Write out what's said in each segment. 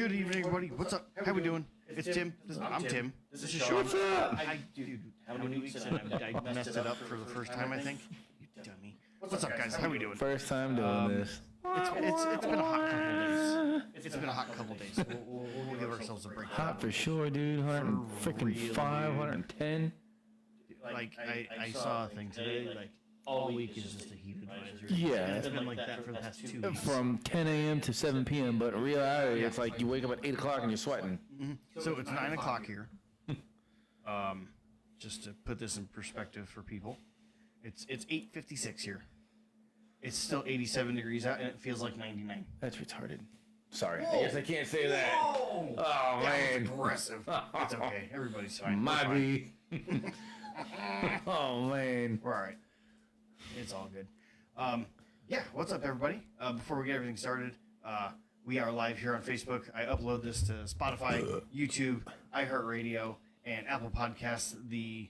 Good evening, everybody. What's up? How we doing? It's Tim. I'm Tim. This is Sean. What's up? Dude, how many weeks and I messed it up for the first time, I think. You dummy. What's up, guys? How we doing? First time doing this. It's been a hot couple days. It's been a hot couple days. We'll give ourselves a break. Hot for sure, dude. 105, 110. Like I saw a thing today. Like all week is just a heat advisory. Yeah. It's been like that for the past 2 weeks. From 10 a.m. to 7 p.m. But in reality, it's like you wake up at 8 o'clock and you're sweating. So it's 9 o'clock here. Just to put this in perspective for people, it's 8:56 here. It's still 87 degrees out, and it feels like 99. That's retarded. Sorry. I guess I can't say that. Whoa! Oh, man. That was aggressive. It's okay. Everybody's fine. My B. Oh, man. We're all right. It's all good. Yeah, what's up, everybody? Before we get everything started, we are live here on Facebook. I upload this to Spotify, YouTube, iHeartRadio, and Apple Podcasts the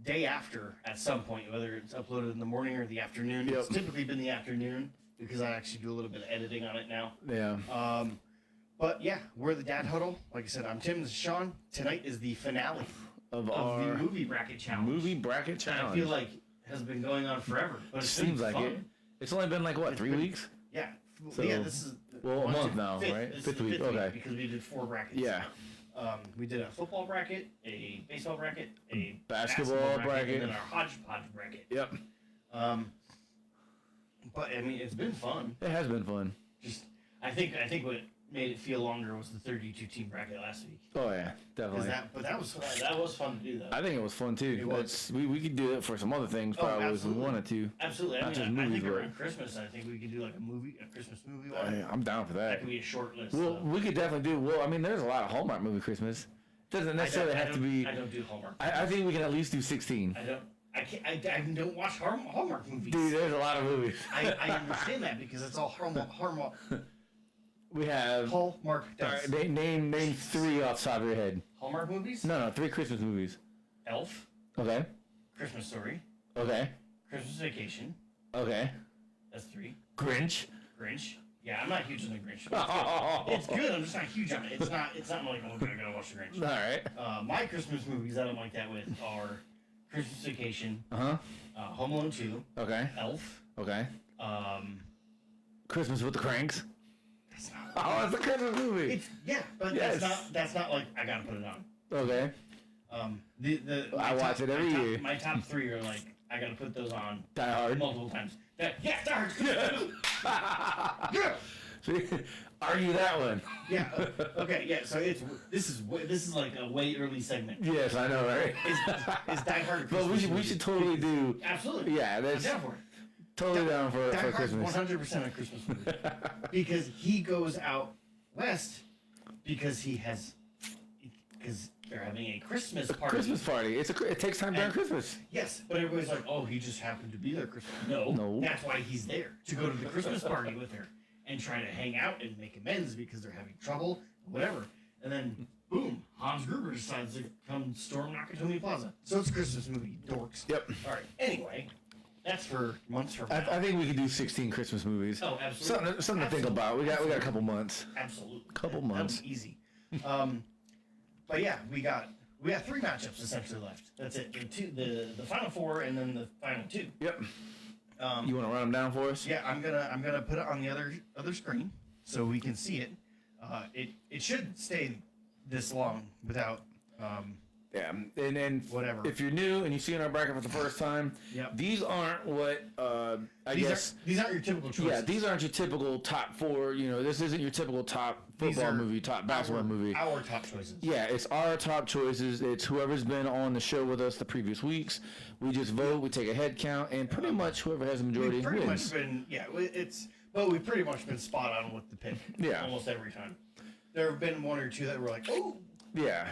day after at some point, whether it's uploaded in the morning or the afternoon. Yep. It's typically been the afternoon because I actually do a little bit of editing on it now. Yeah. But yeah, we're the Dad Huddle. Like I said, I'm Tim. This is Sean. Tonight is the finale Of of the movie bracket challenge. movie bracket challenge. I feel like has been going on forever, but it's Seems been like fun. it. It's only been like, what, 3 weeks? Yeah. So- Yeah, this is well, a one, month two, now, fifth. right? This is Fifth the week, fifth okay. because we did 4 brackets. Yeah. We did a football bracket, a baseball bracket, a Basketball bracket. and then our hodgepodge bracket. Yep. But I mean, it's been fun. It has been fun. Just, I think what made it feel longer was the 32-team bracket last week. Oh, yeah. Definitely. But that was fun to do though. I think it was fun too. It was. We could do it for some other things, probably if we absolutely. wanted to. Absolutely. Not just I movies, think but- around Christmas, I think we could do like a Christmas movie one. Hey, I'm down for That that. could be a short list. Well, though. we could definitely do. Well, I mean, there's a lot of Hallmark movie Christmas. Doesn't necessarily have to be. I don't do Hallmark. I think we can at least do 16. I don't watch Hallmark movies. Dude, there's a lot of movies. I understand that because it's all Hallmark. We have. Hallmark. All right, name 3 off the top of your head. Hallmark movies? No, 3 Christmas movies. Elf, Okay. Christmas Story, Okay. Christmas Vacation. Okay. That's 3. Grinch. Grinch. Yeah, I'm not huge on the Grinch. But it's good. I'm just not huge on it. It's not like I'm gonna watch the Grinch. All right. My Christmas movies that I'm like that with are Christmas Vacation, Uh-huh. Home Alone 2, Okay. Elf. Okay. Um, Christmas with the Cranks. that's not. Oh, it's a Christmas movie. It's but Yes. that's not like I gotta put it on. Okay. I watch it every year. My top 3 are like I gotta put those on Die Hard. multiple times. Die Hard. Yeah. See, argue that one. Yeah. Okay. Yeah. So this is like a way early segment. Yes, I know, right? Is Die Hard? a But we Christmas should movie? totally do. Absolutely. Yeah, I'm that's down for it. totally down for Die Hard's Christmas. 100% a Christmas movie because he goes out west because they're having a Christmas party. Christmas party. It takes time during And- Christmas. Yes, but everybody's like, oh, he just happened to be there Christmas. No, that's why he's there to go to the Christmas party with her and try to hang out and make amends because they're having trouble, whatever. And then, boom, Hans Gruber decides to come storm Nakatomi Plaza. So it's a Christmas movie, dorks. Yep. All right. Anyway, that's for months from now. I think we could do 16 Christmas movies. Oh, absolutely. Something to think about. We got a couple months. Absolutely. Couple That'll months. be easy. But yeah, we got 3 matchups essentially left. That's it. The final 4 and then the final 2. Yep. You want to run them down for us? Yeah, I'm gonna put it on the other screen so we can see it. It should stay this long without. Yeah, and Whatever. If you're new and you see in our bracket for the first time, Yep. these aren't what I guess. These aren't your typical choices. Yeah, these aren't your typical top 4. You know, this isn't your typical top football movie, top basketball movie. Our top choices. Yeah, it's our top choices. It's whoever's been on the show with us the previous weeks. We just vote, we take a head count, and pretty much whoever has the majority We've pretty wins. much been we've pretty much been spot on with the pick. Yeah. Almost every time. There have been 1 or 2 that were like, oh. Yeah.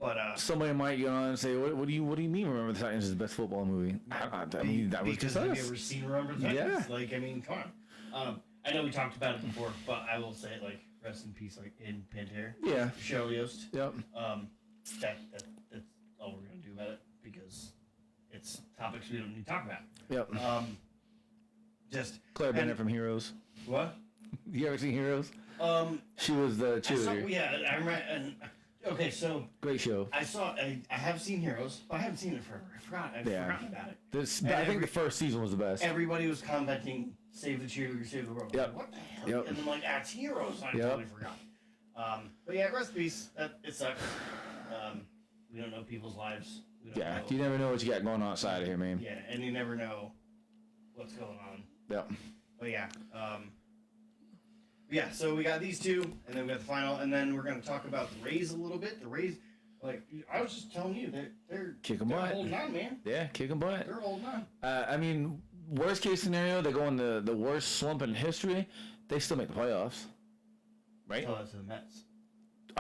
But Somebody might get on and say, "What do you mean? Remember the Titans is the best football movie?" I mean, that was because just have us. you ever seen Remember the Titans? Yeah. Like, I mean, come on. I know we talked about it before, but I will say, like, rest in peace, like, in Pantera. Yeah. Cheryl Yost. Yep. That's all we're gonna do about it because it's topics we don't need to talk about. Yep. Just Claire Bennett from Heroes. what? You ever seen Heroes? She was the I saw, cheerleader. yeah, I remember. And, okay, so Great show. I have seen Heroes, but I haven't seen it forever. I've forgotten about it. I think the first season was the best. Everybody was commenting, "Save the cheerleader, save the world." Yep. Like, what the hell? Yep. And I'm like, "That's Heroes." I totally forgot. But yeah, rest in peace. It sucks. We don't know people's lives. We don't know. You never know what you got going on outside of here, man. Yeah, and you never know what's going on. Yep. But yeah, yeah. So we got these two, and then we got the final, and then we're going to talk about the Rays a little bit. The Rays, like I was just telling you, they're holding on, man. Yeah, kicking butt. They're holding on. I mean, worst case scenario, they go in the worst slump in history. They still make the playoffs, right? Tell that to the Mets.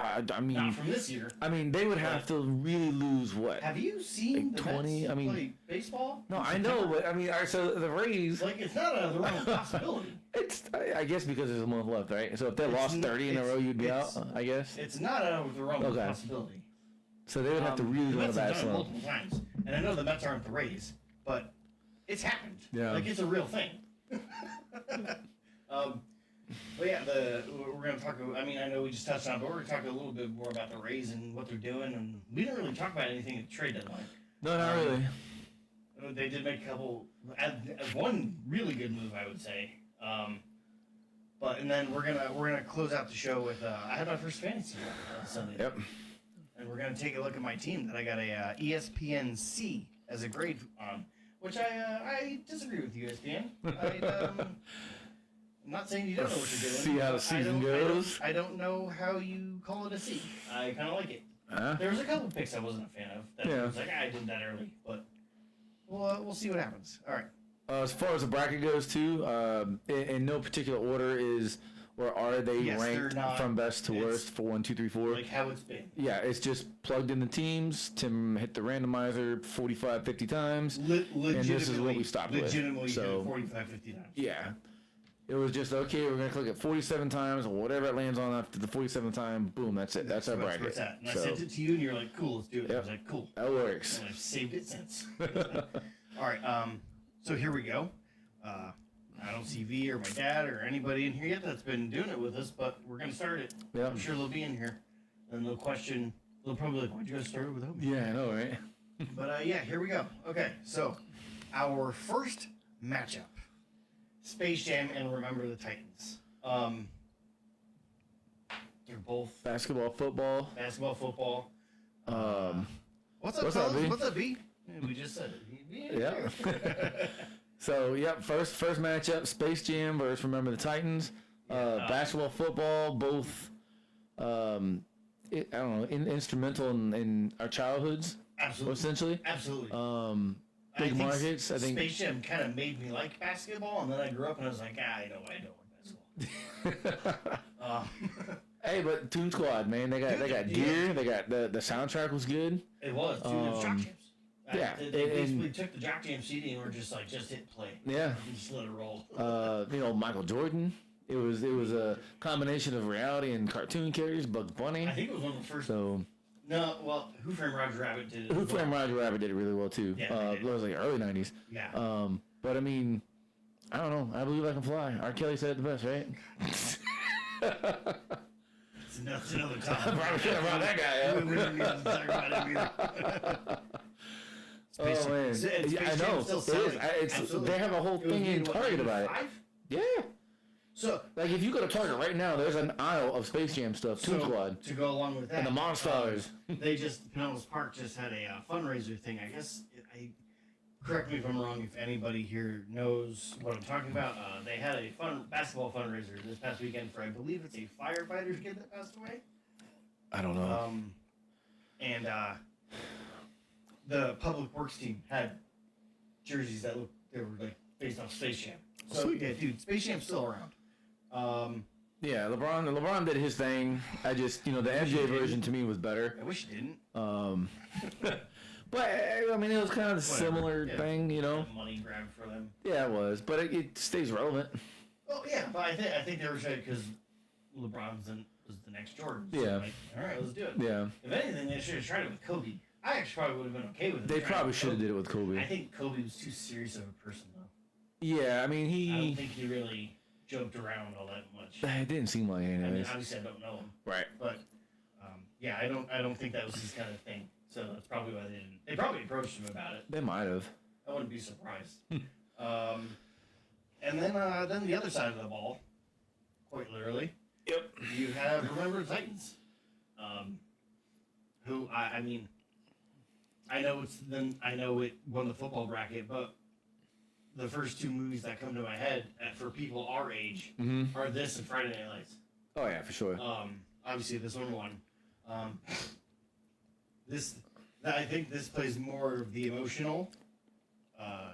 I mean, not from this year. I mean, they would have to really lose what? Have you seen the 20? Mets I mean, play baseball? No, I know, but I mean, all right, so the Rays. Like, it's not out of the realm of possibility. I guess because there's a month left, right? So if they lost 30 in a row, you'd be out, I guess. It's not out of the realm of possibility. So they would have to really go on a bad slump. Multiple times, and I know the Mets aren't the Rays, but it's happened. Yeah. Like, it's a real thing. But yeah, we're going to talk. I mean, I know we just touched on it, but we're going to talk a little bit more about the Rays and what they're doing. And we didn't really talk about anything at the trade deadline. No, not really. They did make a couple. One really good move, I would say. And then we're gonna close out the show with I had my first fantasy on Sunday. Yep. And we're gonna take a look at my team that I got a ESPN C as a grade on, which I disagree with you, ESPN. I'm not saying you don't know what you're doing. See how the season goes. I don't know how you call it a C. I kind of like it. There was a couple picks I wasn't a fan of. That was like, I did that early, but we'll see what happens. All right. As far as the bracket goes, too, in no particular order are they ranked from best to worst for 1, 2, 3, 4? Like how it's been. Yeah, it's just plugged in the teams. Tim hit the randomizer 45, 50 times. And this is what we stopped with. Legitimately hit it 45, 50 times. Yeah. It was just, okay, we're going to click it 47 times, or whatever it lands on after the 47th time, boom, that's it. That's our bracket. Where it's at. And I sent it to you, and you're like, cool, let's do it. Yep. I was like, cool. That works. And I've saved it since. All right, so here we go. I don't see V or my dad or anybody in here yet that's been doing it with us, but we're going to start it. Yep. I'm sure they'll be in here. And they'll question, they'll probably like, why'd you guys start it without me? Yeah, I know, right? But yeah, here we go. Okay, so our first matchup. Space Jam and Remember the Titans. They're both Basketball, football. football. What's up, what's fellas? up, B? What's up, B? Yeah, we just said it. Yeah. So, yep, first matchup, Space Jam versus Remember the Titans. Basketball, football, both, I don't know, instrumental in our childhoods. Absolutely. Essentially. Absolutely. Big markets, I think. Space Jam kind of made me like basketball, and then I grew up and I was like, I know I don't like basketball. Hey, but Toon Squad, man, they got gear. They got the soundtrack was good. It was, dude. It was Jock Jams. Yeah, They basically took the Jock Jam CD and were just like, just hit play. Yeah. And just let it roll. Michael Jordan. It was a combination of reality and cartoon characters. Bugs Bunny. I think it was one of the first. So. No, well, Who Framed Roger Rabbit did it. Who Framed Roger Rabbit did it really well too. Yeah, it was like early '90s. Yeah. But I mean, I don't know. I believe I can fly. R. Kelly said it the best, right? It's another topic. Probably should have brought that guy up. We don't need to talk about it either. Oh man, I know. They have a whole thing in Target about it. Yeah. So, like, if you go to Target right now, there's an aisle of Space Jam stuff. Toon Squad. To go along with that, and the Monstars. They just Pinellas Park just had a fundraiser thing. I guess correct me if I'm wrong. If anybody here knows what I'm talking about, they had a basketball fundraiser this past weekend for, I believe it's a firefighter's kid that passed away. I don't know. And the public works team had jerseys that they were like based off Space Jam. So sweet. Yeah, dude, Space Jam's still around. Yeah, LeBron did his thing. I just, the MJ version to me was better. I wish he didn't. But I mean, it was kind of a similar thing, A money grab for them. Yeah, it was, but it stays relevant. Well, yeah, but I think they were trying because LeBron was the next Jordan. So yeah. Like, all right, let's do it. Yeah. If anything, they should have tried it with Kobe. I actually probably would have been okay with it. They probably should have did it with Kobe. I think Kobe was too serious of a person, though. Yeah, I mean, I don't think he really jumped around all that much. It didn't seem like it, I mean, anyways. obviously I don't know him, Right. but yeah, I don't think that was his kind of thing. So that's probably why they didn't. They probably approached him about it. They might have. I wouldn't be surprised. And then the other side of the ball, quite literally. Yep. You have Remember the Titans, who I mean, I know it won the football bracket, but the first two movies that come to my head for people our age are this and Friday Night Lights. Oh yeah, for sure. Obviously this one won. I think this plays more of the emotional,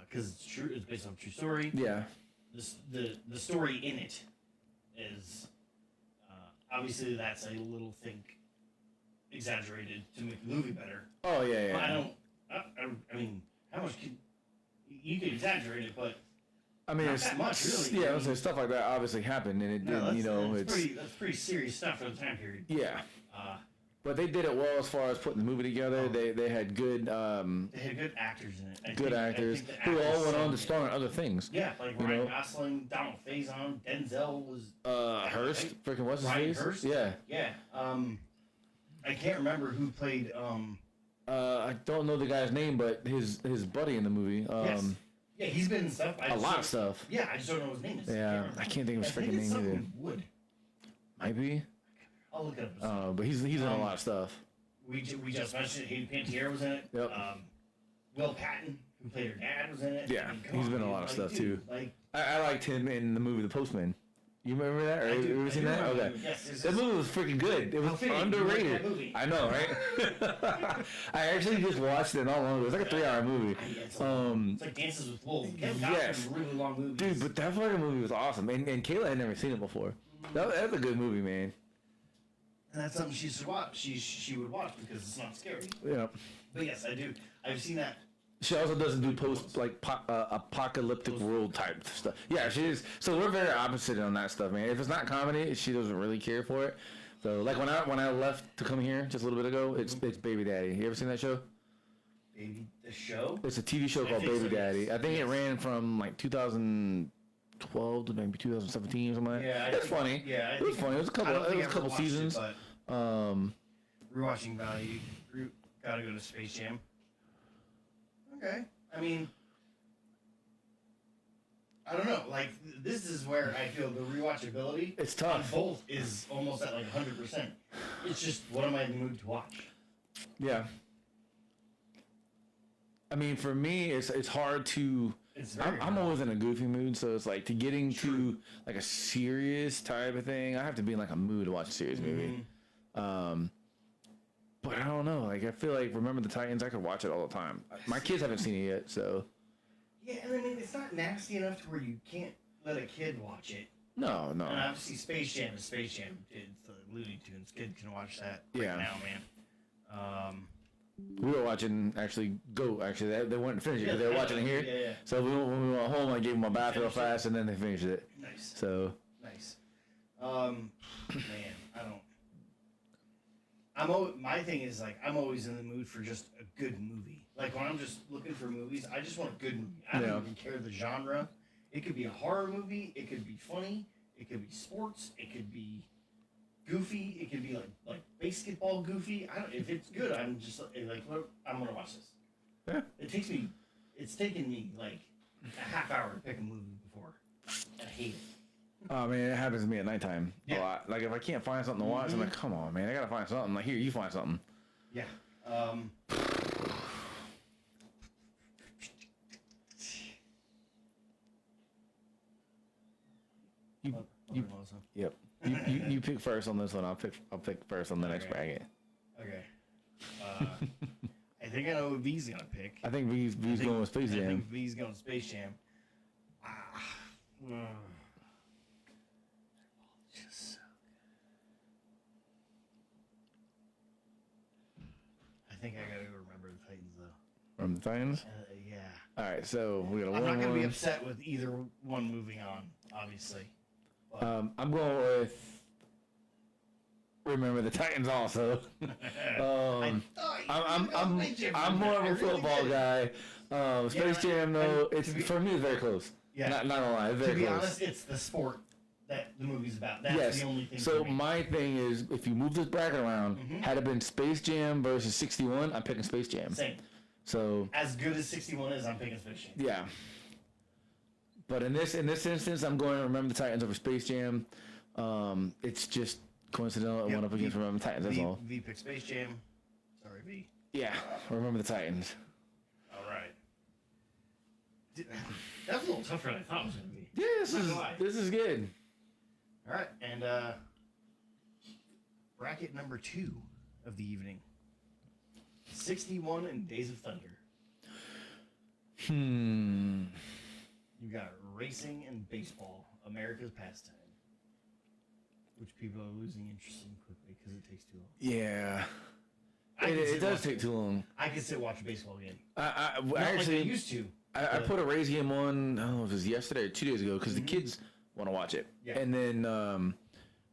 because it's true. It's based on a true story. Yeah. The story in it is obviously that's a little think exaggerated to make the movie better. Oh yeah, But yeah. I mean, how much you could exaggerate it, but I mean, not it's that much, really. Yeah, so stuff like that obviously happened, and it didn't. That's pretty serious stuff for the time period. Yeah. But they did it well as far as putting the movie together. They had good They had good actors in it. good actors who all went on to star in other things. Yeah, like Ryan Gosling, Donald Faison, Denzel was Hurst, freaking what's his Ryan face? Hurst? Yeah. Yeah. I can't remember who played. I don't know the guy's name, but his buddy in the movie. Yes. Yeah, he's been in stuff. A lot of stuff. Yeah, I just don't know his name. Yeah, I can't think of his freaking name either. Wood. Might be. I'll look it up. But he's in a lot of stuff. We just mentioned Hayden Panettiere was in it. Yep. Will Patton, who played her dad, was in it. Yeah, I mean, come he's on, been in a dude. lot of stuff Dude, too. I liked him in the movie The Postman. You remember that? Or I do. you ever seen that? Remember Okay. Yes, That movie was freaking good. It was How fitting. You like underrated. that movie. I know, right? I actually just watched it not long ago. It was like a 3-hour movie. It's like Dances with Wolves. Kevin Costner's yes. really long movies. Dude, but that fucking movie was awesome. And Kayla had never seen it before. That's a good movie, man. And that's something she should watch. She would watch because it's not scary. Yeah. But yes, I do. I've seen that. She also doesn't do apocalyptic world type stuff. Yeah, she is. So we're very opposite on that stuff, man. If it's not comedy, she doesn't really care for it. So like when I left to come here just a little bit ago, it's Baby Daddy. You ever seen that show? Baby, the show? It's a TV show called Baby Daddy. Yes. I think it ran from like 2012 to maybe 2017 or something like that. Yeah, it's funny. Yeah, it was funny. It was a couple seasons. Rewatching value. Gotta go to Space Jam. Okay. I mean, I don't know. Like, this is where I feel the rewatchability It's tough. on both is almost at like 100%. It's just, what am I in the mood to watch? Yeah. I mean, for me, it's hard to. I'm always in a goofy mood, so it's like to like a serious type of thing. I have to be in like a mood to watch a serious movie. But I don't know. Like I feel like Remember the Titans, I could watch it all the time. My kids haven't seen it yet, so. Yeah, and I mean it's not nasty enough to where you can't let a kid watch it. No. And obviously Space Jam is Space Jam. It's the Looney Tunes. Kids can watch that right now, man. We were watching they went and finished it because they were watching it here. Yeah. So when we went home, I gave them a bath real fast, and then they finished it. Nice. So. Nice. Man, I don't. My thing is like I'm always in the mood for just a good movie. Like when I'm just looking for movies, I just want a good movie. I don't even care the genre. It could be a horror movie. It could be funny. It could be sports. It could be goofy. It could be like basketball goofy. If it's good, I'm just like I'm gonna watch this. Yeah. It's taken me like a half hour to pick a movie before. I hate it. Oh man, it happens to me at nighttime a lot. Like if I can't find something to watch, I'm like, come on, man, I gotta find something. Like here, you find something. Yeah. Yep. You pick first on this one. I'll pick first on the next bracket. Okay. I think I know who V's gonna pick. I think V's going with Space Jam. I think V's going with Space Jam. Just so good. I think I gotta go Remember the Titans though. From the Titans? Yeah. All right, so we got a I'm not gonna be upset with either one moving on, obviously. But I'm going with Remember the Titans also. I'm more of a football guy. Space Jam though, for me it's very close. Yeah. Not gonna lie, it's very to be close. honest, it's the sport that the movie's about. That's the only thing. So my thing is, if you move this bracket around, had it been Space Jam versus 61, I'm picking Space Jam. Same. So as good as 61 is, I'm picking Space Jam. Yeah. But in this instance, I'm going to Remember the Titans over Space Jam. It's just coincidental. I went up against Remember the Titans. That's all. V picked Space Jam. Sorry, V. Yeah, Remember the Titans. All right. That was a little tougher than I thought it was going to be. Yeah, this is good. All right, and bracket number 2 of the evening. 61 and Days of Thunder. You got racing and baseball, America's pastime, which people are losing interest in quickly because it takes too long. Yeah. It does take too long. I can sit watch a baseball game. I actually like I used to. I put a race game on, I don't know if it was yesterday or 2 days ago, because the kids want to watch it. Yeah. And then,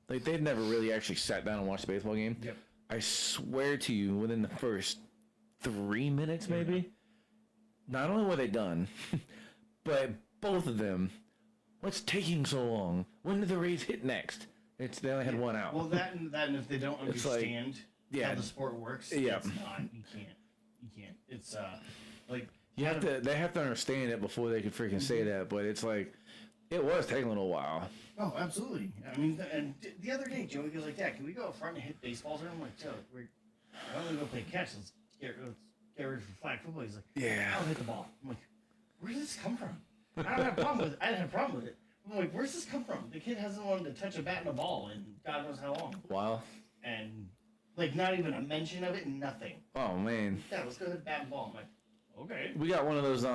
they've never really actually sat down and watched a baseball game. Yep. I swear to you, within the first 3 minutes, maybe, not only were they done, but both of them, what's taking so long? When did the Rays hit next? They only had one out. Well, that and if they don't understand how the sport works, it's not. You can't. It's like they have to understand it before they can freaking say that. But it's like it was taking a little while. Oh, absolutely. I mean, and the other day, Joey goes like, "Dad, can we go up front and hit baseballs?" And I'm like, "Joe, why don't we go play catch? Let's get ready for flag football." He's like, "Yeah, I'll hit the ball." I'm like, "Where did this come from?" I don't have a problem with it. I didn't have a problem with it. I'm like, "Where's this come from?" The kid hasn't wanted to touch a bat and a ball in God knows how long. Wow. And like, not even a mention of it, nothing. Oh man. Yeah, let's go hit bat and ball. I'm like, okay. We got one of those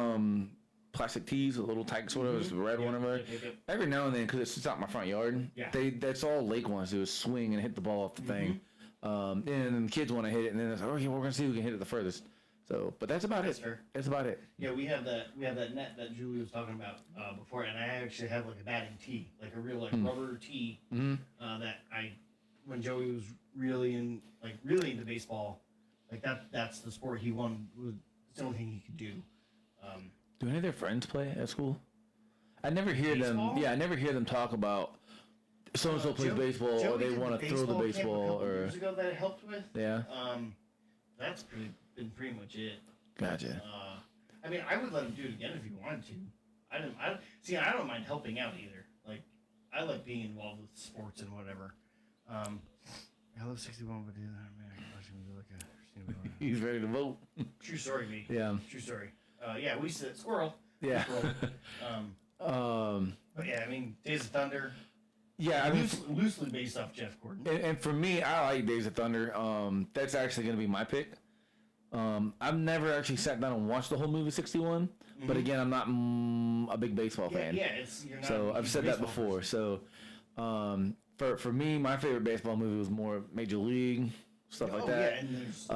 plastic tees, a little tight sort of, it's the red one of it. Every now and then, because it's out my front yard, that's all Lake wants to do is swing and hit the ball off the thing. And then the kids want to hit it, and then it's like, okay, we're gonna see who can hit it the furthest. So, but that's about it. Fair. That's about it. Yeah, we have that net that Julie was talking about before, and I actually have like a batting tee, like a real rubber tee that when Joey was really into baseball, like that's the sport he won. It's the only thing he could do. Do any of their friends play at school? I never hear baseball? them. Yeah, I never hear them talk about so and so plays baseball, or they want to throw the baseball, or years ago that it helped with. Yeah. That's been pretty much it. Gotcha. I mean, I would let him do it again if he wanted to. I don't mind helping out either. Like, I like being involved with sports and whatever. I love 61, but man, he's ready to vote. True story, me. Yeah. True story. Yeah, we said squirrel. Yeah. But yeah, I mean, Days of Thunder. Yeah, I mean, loosely based off Jeff Gordon. And for me, I like Days of Thunder. That's actually going to be my pick. I've never actually sat down and watched the whole movie 61, but again, I'm not a big baseball fan. Yeah, you're not. So I've said that before. So for me, my favorite baseball movie was more Major League, stuff like that. Yeah, and there's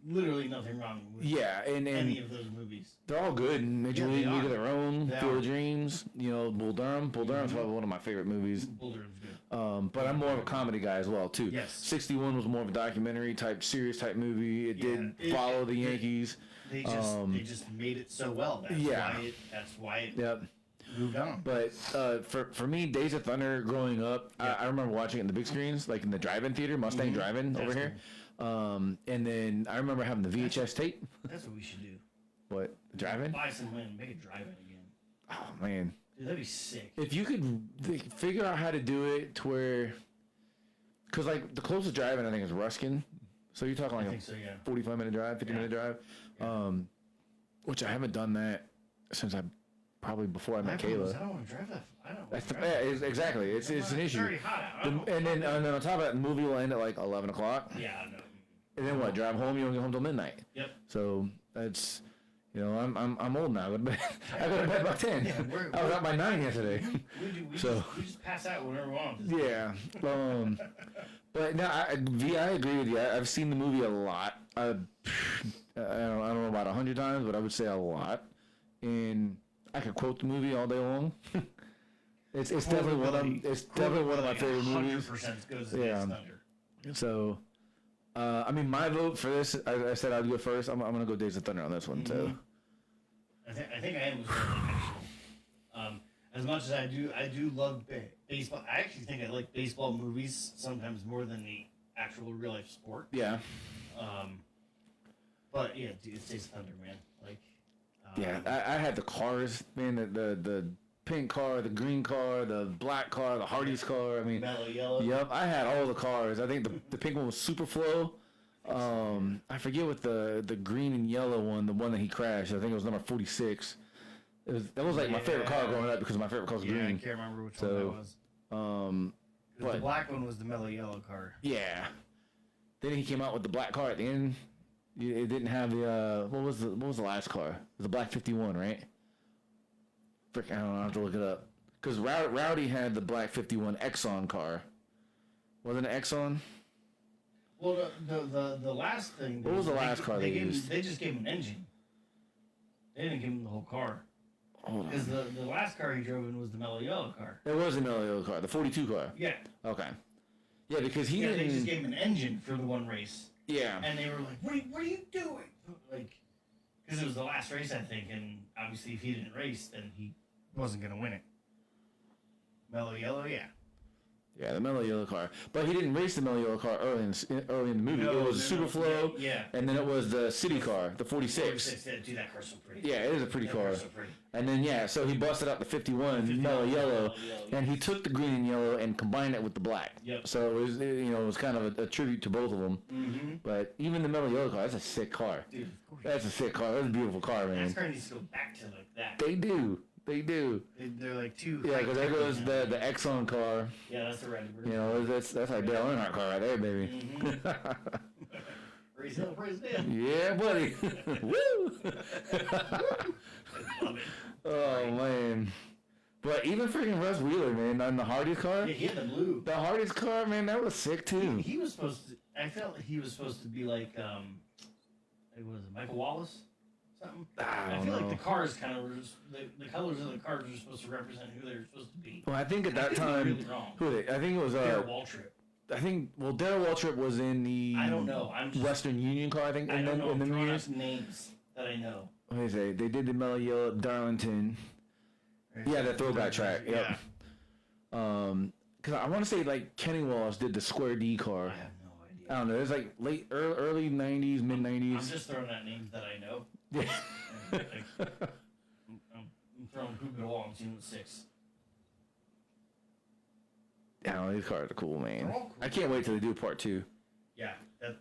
literally nothing wrong with and any of those movies. They're all good. Major League, League of Their Own, Field of Dreams, Bull Durham. Bull Durham's probably one of my favorite movies. Bull Durham's good. But I'm more of a comedy guy as well, too. Yes. 61 was more of a documentary type, serious type movie. It did follow the Yankees. They just made it so well. That's why it moved on. But for me, Days of Thunder growing up, I remember watching it in the big screens, like in the drive-in theater, Mustang Drive-In over here. And then I remember having the VHS tape. That's what we should do. What? The drive-in? Buy some land and make a drive-in again. Oh, man. Dude, that'd be sick. If you could figure out how to do it to where... Because, like, the closest drive-in, I think, is Ruskin. So you're talking like a 45-minute drive, 50-minute drive. Yeah. Which I haven't done that since probably before I met Kayla. I don't want to drive that. I don't want to drive exactly. It's an issue. It's very hot out. And then on top of that, the movie will end at like 11 o'clock. Yeah, I know. And then what? Drive home? You don't get home till midnight. Yep. So that's, I'm old now. I go to bed about 10. Yeah, I was out by 9 yesterday. We just pass out whenever we want. Yeah. But no, I agree with you. I've seen the movie a lot. I don't know about 100 times, but I would say a lot. And I could quote the movie all day long. It's definitely one of my favorite movies. 100% goes to Days of Thunder. So, I mean, my vote for this, I said I'd go first. I'm gonna go Days of Thunder on this one too. I think I am as well, actually. as much as I do love baseball. I actually think I like baseball movies sometimes more than the actual real life sport. Yeah. But yeah, dude, it stays Thunder, man. Like, Yeah, I had the cars, man. The pink car, the green car, the black car, the Hardee's car. I mean, mellow yellow. yep, I had all the cars. I think the pink one was Super Flow. I forget what the green and yellow one, the one that he crashed. I think it was number 46. That was like my favorite car growing up because my favorite car was Yeah, I green. can't remember which one that was. 'Cause the black one was the mellow yellow car. Yeah. Then he came out with the black car at the end. It didn't have the what was the last car? It was the black 51, right? Frick, I don't know. I have to look it up. Because Rowdy had the black 51 Exxon car. Wasn't it Exxon? Well, the last thing. What was the last car they used? They just gave him an engine. They didn't give him the whole car. Hold on. Because the last car he drove in was the mellow yellow car. It was a mellow yellow car, the 42 car. Yeah. Okay. Yeah, because he didn't. They just gave him an engine for the one race. Yeah. And they were like, what are you doing? Like, because it was the last race, I think, and obviously if he didn't race, then he wasn't going to win it. Mellow yellow, yeah. Yeah, the mellow yellow car. But he didn't race the mellow yellow car early in the movie. No, it was Super Flow. Yeah. And then it was the city car, the 46. 46. Dude, that car's so pretty. Yeah, it is a pretty That car. car's so pretty. And then, yeah, so he busted out the 51 mellow yellow, and he took the green and yellow and combined it with the black. Yep. So it was kind of a tribute to both of them. Mm-hmm. But even the mellow yellow car, that's a sick car. Dude, of course. That's a sick car. That's a beautiful car, man. NASCAR needs to go back to like that. They do. They're like two. Yeah, because there goes the Exxon car. Yeah, that's the red bird. You know, that's like Dale Earnhardt car right there, baby. Mm-hmm. Raise hell, praise Dan. Yeah, buddy. Woo! I love it. Oh, man. But even freaking Russ Wheeler, man, on the Hardee's car. Yeah, he had the blue. The Hardee's car, man, that was sick, too. He was supposed to. I felt like he was supposed to be like, it was Michael Wallace, something. I feel like the cars kind of were just the colors of the cars were supposed to represent who they were supposed to be. Well, I think at that time, really wrong. who were they? I think it was Darrell Waltrip. I think Darrell Waltrip was in the I don't know. I'm just, Western Union car. I think I in don't the know. I'm throwing years. out names that I know. What do you say? They did the mellow yellow Darlington. Yeah, the throwback track. Yep. Yeah. Because I want to say like Kenny Wallace did the Square D car. I have no idea. I don't know. It was like early '90s, mid '90s. I'm just throwing out names that I know. Yeah. I'm throwing Hoopin' Wall and seeing 6. I don't know, these cars are cool, man. They're all cool. I can't wait till they do part 2. Yeah,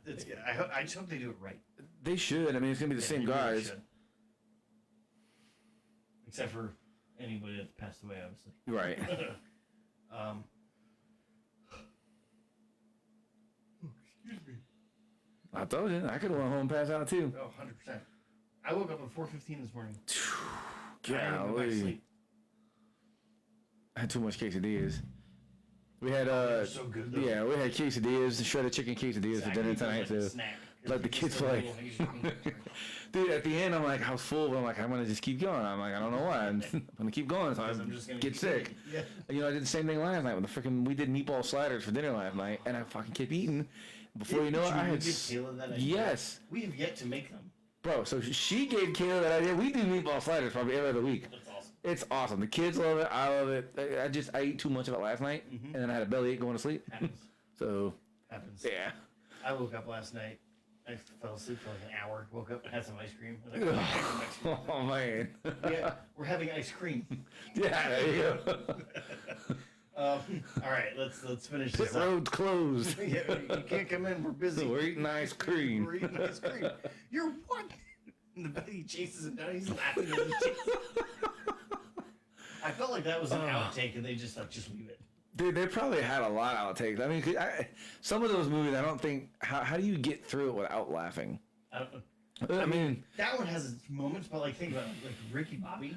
that's good. I just hope they do it right. They should. I mean, it's gonna be the same They really guys. should. Except for anybody that's passed away, obviously. Right. Excuse me. I told you, I could have went home and passed out too. Oh, 100%. I woke up at 4:15 this morning. I didn't go back to Golly. sleep. I had too much quesadillas. We had They're so good, though. yeah, we had quesadillas, shredded chicken quesadillas for dinner tonight Like a too. snack. Let the kids play. Dude, at the end, I'm like, I was full, but I'm like, I'm gonna just keep going. I'm like, I don't know why. I'm gonna keep going, so I'm I just gonna get keep sick. eating. Yeah. You know, I did the same thing last night with the freaking. We did meatball sliders for dinner last night, and I fucking kept eating. Before you know it, I had. Give Kayla that idea? Yes, We have yet to make them. bro. So she gave Kayla that idea. We do meatball sliders probably every other week. That's awesome. It's awesome. The kids love it. I love it. I ate too much of it last night, and then I had a bellyache going to sleep. Happens. So Happens. yeah. I woke up last night. I fell asleep for like an hour. Woke up and had some ice cream. I was like, "Oh, have some ice cream." Oh man. Yeah, we're having ice cream. Yeah, there you go. All right, let's finish Pit this up. road's closed. Yeah, you can't come in. We're busy. We're eating ice cream. We're eating ice cream. You're what? And the buddy chases him down. He's laughing as he chases him. I felt like that was an outtake, and they just leave it. Dude, they probably had a lot of outtakes. I mean, some of those movies, I don't think. How do you get through it without laughing? I don't know. I mean, That one has its moments, but like think about it, like Ricky Bobby.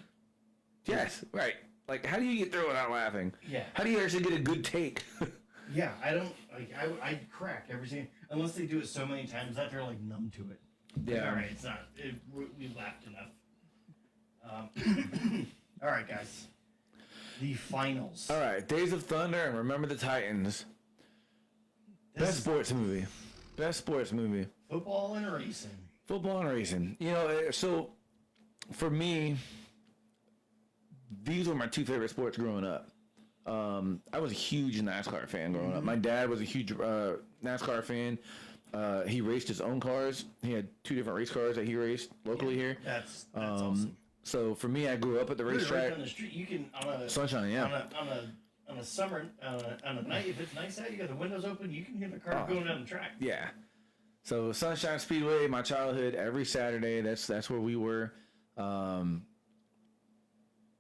yes, right. Like, how do you get through it without laughing? Yeah. How do you actually get a good take? Yeah, I don't like. I crack every single unless they do it so many times that they're like numb to it. Yeah. All right, it's not. We laughed enough. All right, guys. The finals. All right, Days of Thunder and Remember the Titans. Best sports movie. Best sports movie. Football and racing. Football and racing. You know, so for me, these were my two favorite sports growing up. I was a huge NASCAR fan growing up. My dad was a huge NASCAR fan. He raced his own cars. He had 2 different race cars that he raced locally here. That's awesome. So for me, I grew up at the racetrack. Right on the street. You can Sunshine, yeah. On a summer on a night, if it's nice out, you got the windows open. You can hear the car going down the track. Yeah. So Sunshine Speedway, my childhood, every Saturday. That's where we were. I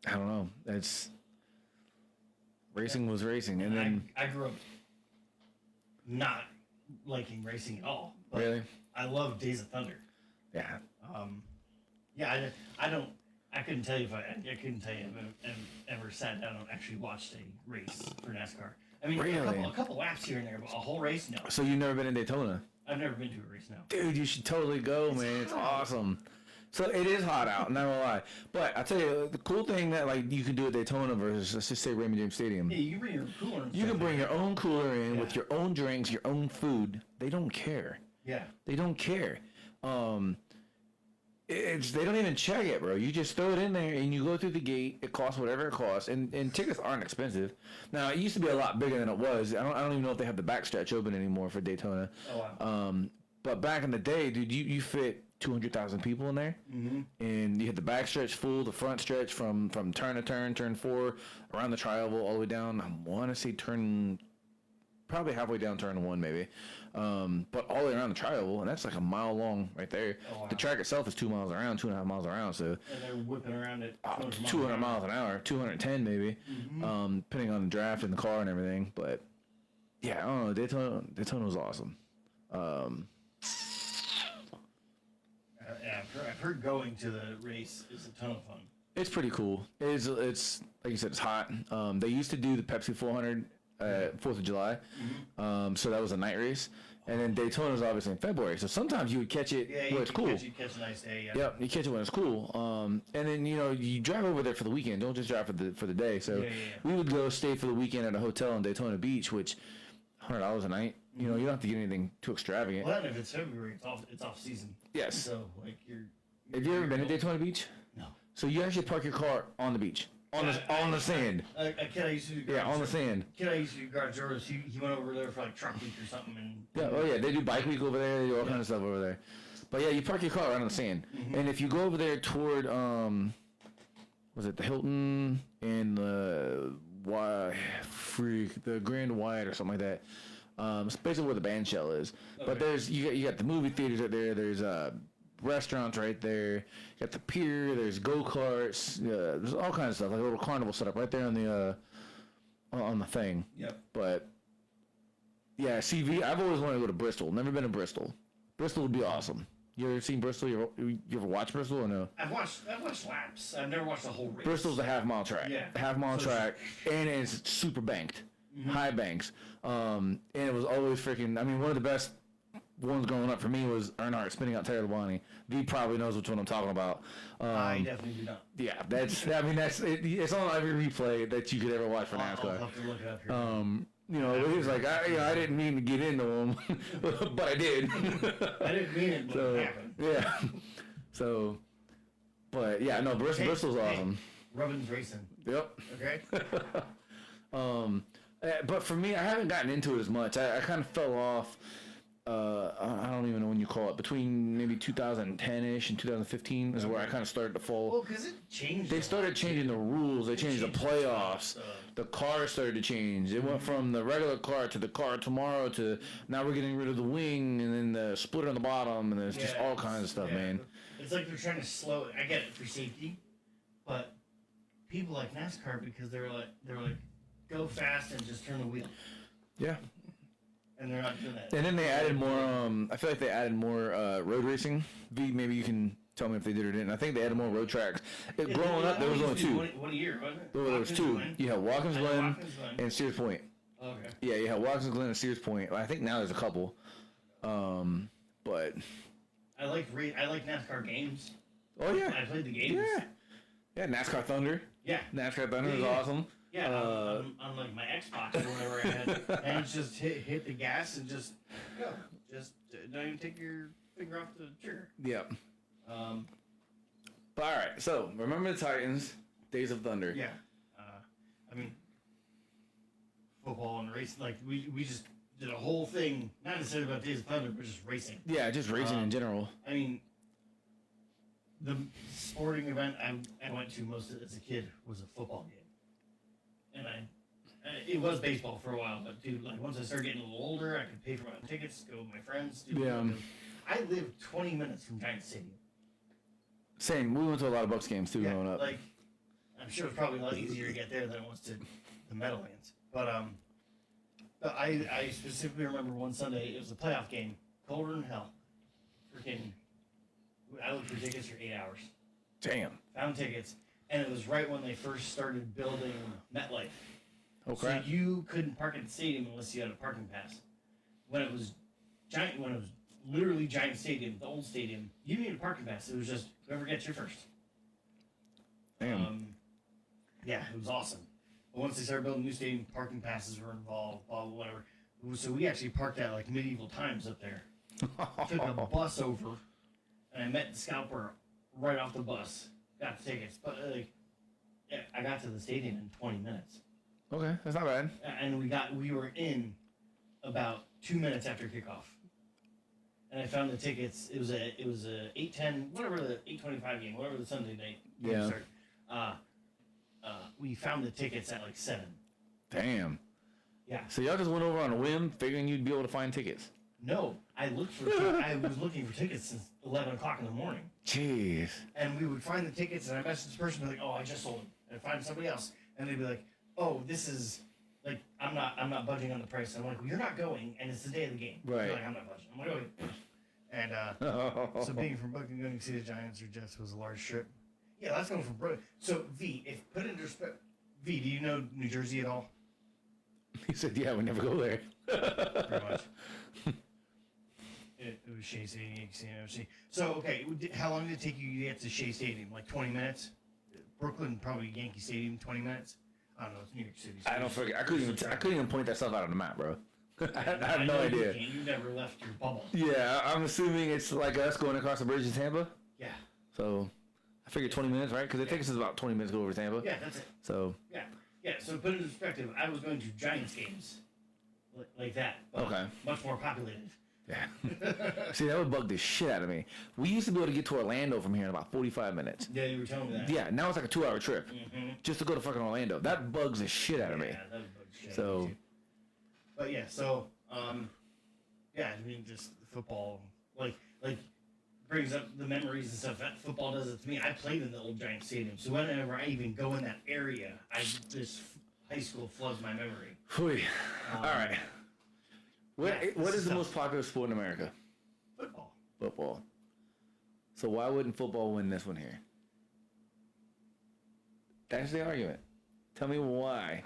don't know. Racing was racing, and then I grew up not liking racing at all. But really, I love Days of Thunder. Yeah. I couldn't tell you if I've ever sat down and actually watched a race for NASCAR. I mean, really? a couple laps here and there, but a whole race, no. So you've never been in Daytona? I've never been to a race, no. Dude, you should totally go, man. It's awesome. So it is hot out, not gonna lie. But I tell you, the cool thing that like you can do at Daytona versus let's just say Raymond James Stadium. Yeah, you bring your cooler. You can bring your own cooler in with your own drinks, your own food. They don't care. Yeah. They don't care. They don't even check it, bro. You just throw it in there and you go through the gate. It costs whatever it costs, and tickets aren't expensive. Now it used to be a lot bigger than it was. I don't even know if they have the backstretch open anymore for Daytona. Oh wow. But back in the day, dude, you fit 200,000 people in there, and you had the backstretch full, the front stretch from turn to turn 4, around the tri-oval all the way down. I want to say probably halfway down turn 1 maybe, but all the way around the tri-oval, and that's like a mile long right there. Oh, wow. The track itself is 2 miles around, 2.5 miles around, so and they're whipping around at 200 miles an hour, 210 maybe, depending on the draft and the car and everything. But yeah, I don't know, Daytona was awesome. I've heard going to the race is a ton of fun. It's pretty cool. It's like you said, it's hot. They used to do the Pepsi 400 4th of July, so that was a night race, and then Daytona is obviously in February. So sometimes you would catch it when it's cool. You catch a nice day. Yeah. Yep, you catch it when it's cool. And then you drive over there for the weekend. Don't just drive for the day. So we would go stay for the weekend at a hotel in Daytona Beach, which $100 a night. You know, you don't have to get anything too extravagant. Well, and if it's February, it's off season. Yes. So like Have you ever been to Daytona Beach? No. So you actually park your car on the beach, on the sand. A kid I used to do on the sand. Kid I used to do garage doors. He went over there for like truck week or something. And they do bike week over there. They do all kinds of stuff over there. But yeah, you park your car right on the sand, and if you go over there toward was it the Hilton and the Grand Wyatt or something like that. It's basically where the band shell is. Okay. But there's you got the movie theaters right there. There's restaurants right there. You got the pier. There's go-karts. There's all kinds of stuff, like a little carnival setup right there on the thing. Yep. But yeah, CV. I've always wanted to go to Bristol. Never been to Bristol. Bristol would be awesome. You ever seen Bristol? You ever watch Bristol or no? I've watched laps. I've never watched the whole race. Bristol's a half-mile track. Yeah. Half-mile track, and it's super banked. High banks. And it was always freaking, I mean, one of the best ones growing up for me was Earnhardt spinning out Terry Labonte. V probably knows which one I'm talking about. I definitely do not. Yeah, it's on every replay that you could ever watch for NASCAR. I'll have to look it up here. He was like, I didn't mean to get into him, but I did. I didn't mean it, but it happened. Yeah. So, but yeah, no, Bristol's awesome. Rubbin's racing. Yep. Okay. But for me, I haven't gotten into it as much. I kind of fell off. I don't even know when you call it. Between maybe 2010-ish and 2015 is where I kind of started to fall. Well, because it changed. They started changing the rules. They changed the playoffs. The cars started to change. It went from the regular car to the car tomorrow to now we're getting rid of the wing and then the splitter on the bottom and there's just all kinds of stuff, man. It's like they're trying to slow it. I get it for safety, but people like NASCAR because they're like go fast and just turn the wheel. Yeah. And they're not doing that. And then they added more, I feel like they added more road racing. V, maybe you can tell me if they did or didn't. I think they added more road tracks. Growing up, there was only 2. One a year, wasn't it? There was 2. You had Watkins Glen and Sears Point. Okay. Yeah, you had Watkins Glen and Sears Point. I think now there's a couple. But I like NASCAR games. Oh, yeah. I played the games. Yeah, NASCAR Thunder. Yeah. NASCAR Thunder is awesome. Yeah, on like my Xbox or whatever I had, and it's just hit the gas and just go. Just don't even take your finger off the trigger. Yep. But all right, so remember the Titans. Days of Thunder. Yeah. I mean, football and racing. Like we just did a whole thing, not necessarily about Days of Thunder, but just racing. Yeah, just racing in general. I mean, the sporting event I went to most of as a kid was a football game, and it was baseball for a while. But dude, like once I started getting a little older, I could pay for my own tickets, go with my friends. I lived 20 minutes from Giant Stadium. Same. We went to a lot of Bucks games too growing up. Like, I'm sure it's probably a lot easier to get there than it was to the Meadowlands. But I specifically remember one Sunday, it was a playoff game, colder than hell. I looked for tickets for 8 hours. Damn. Found tickets, and it was right when they first started building MetLife. Oh crap. So you couldn't park at the stadium unless you had a parking pass. When it was literally Giant Stadium, the old stadium, you didn't need a parking pass. It was just whoever gets you first. Damn. Yeah, it was awesome. But once they started building a new stadium, parking passes were involved, blah, blah, whatever. So we actually parked at like medieval times up there. Took a bus over, and I met the scalper right off the bus. Got the tickets, but I got to the stadium in 20 minutes. Okay, that's not bad. And we were in about 2 minutes after kickoff. And I found the tickets. It was a 8:10, whatever the 8:25 game, whatever the Sunday night game started. We found the tickets at like 7. Damn. Yeah. So y'all just went over on a whim, figuring you'd be able to find tickets. No, I was looking for tickets since 11 o'clock in the morning. Jeez. And we would find the tickets, and I messaged this person, like, "Oh, I just sold them," and I'd find somebody else, and they'd be like, "Oh, this is like I'm not budging on the price." And I'm like, "Well, you're not going, and it's the day of the game." Right. They're like, "I'm not budging." I'm like, "Okay." And so being from Brooklyn, going to see the Giants or Jets was a large trip. Yeah, that's going from Brooklyn. So V, if put into respect, V, do you know New Jersey at all? He said, "Yeah, we never go there." Pretty much. It was Shea Stadium, Yankee Stadium. So, okay, how long did it take you to get to Shea Stadium? Like 20 minutes? Brooklyn, probably Yankee Stadium, 20 minutes? I don't know, it's New York City. I don't forget. I couldn't even point that stuff out on the map, bro. I have no idea. You never left your bubble. Yeah, I'm assuming it's like us going across the bridge in Tampa. Yeah. So, I figured 20 minutes, right? Because it takes us about 20 minutes to go over to Tampa. Yeah, that's it. So. Yeah, so put it in perspective, I was going to Giants games like that. Okay. Much more populated. Yeah. See, that would bug the shit out of me. We used to be able to get to Orlando from here in about 45 minutes. Yeah, you were telling me that. Yeah, now it's like a 2-hour trip just to go to fucking Orlando. That bugs the shit out of me. Yeah, that would bug the shit So. out of me too. But yeah, so, yeah, I mean, just football, like brings up the memories and stuff. That football does it to me. I played in the old Giant Stadium, so whenever I even go in that area, this high school floods my memory. All right. What is the tough. most popular sport in America? Football. Football. So why wouldn't football win this one here? That's the argument. Tell me why.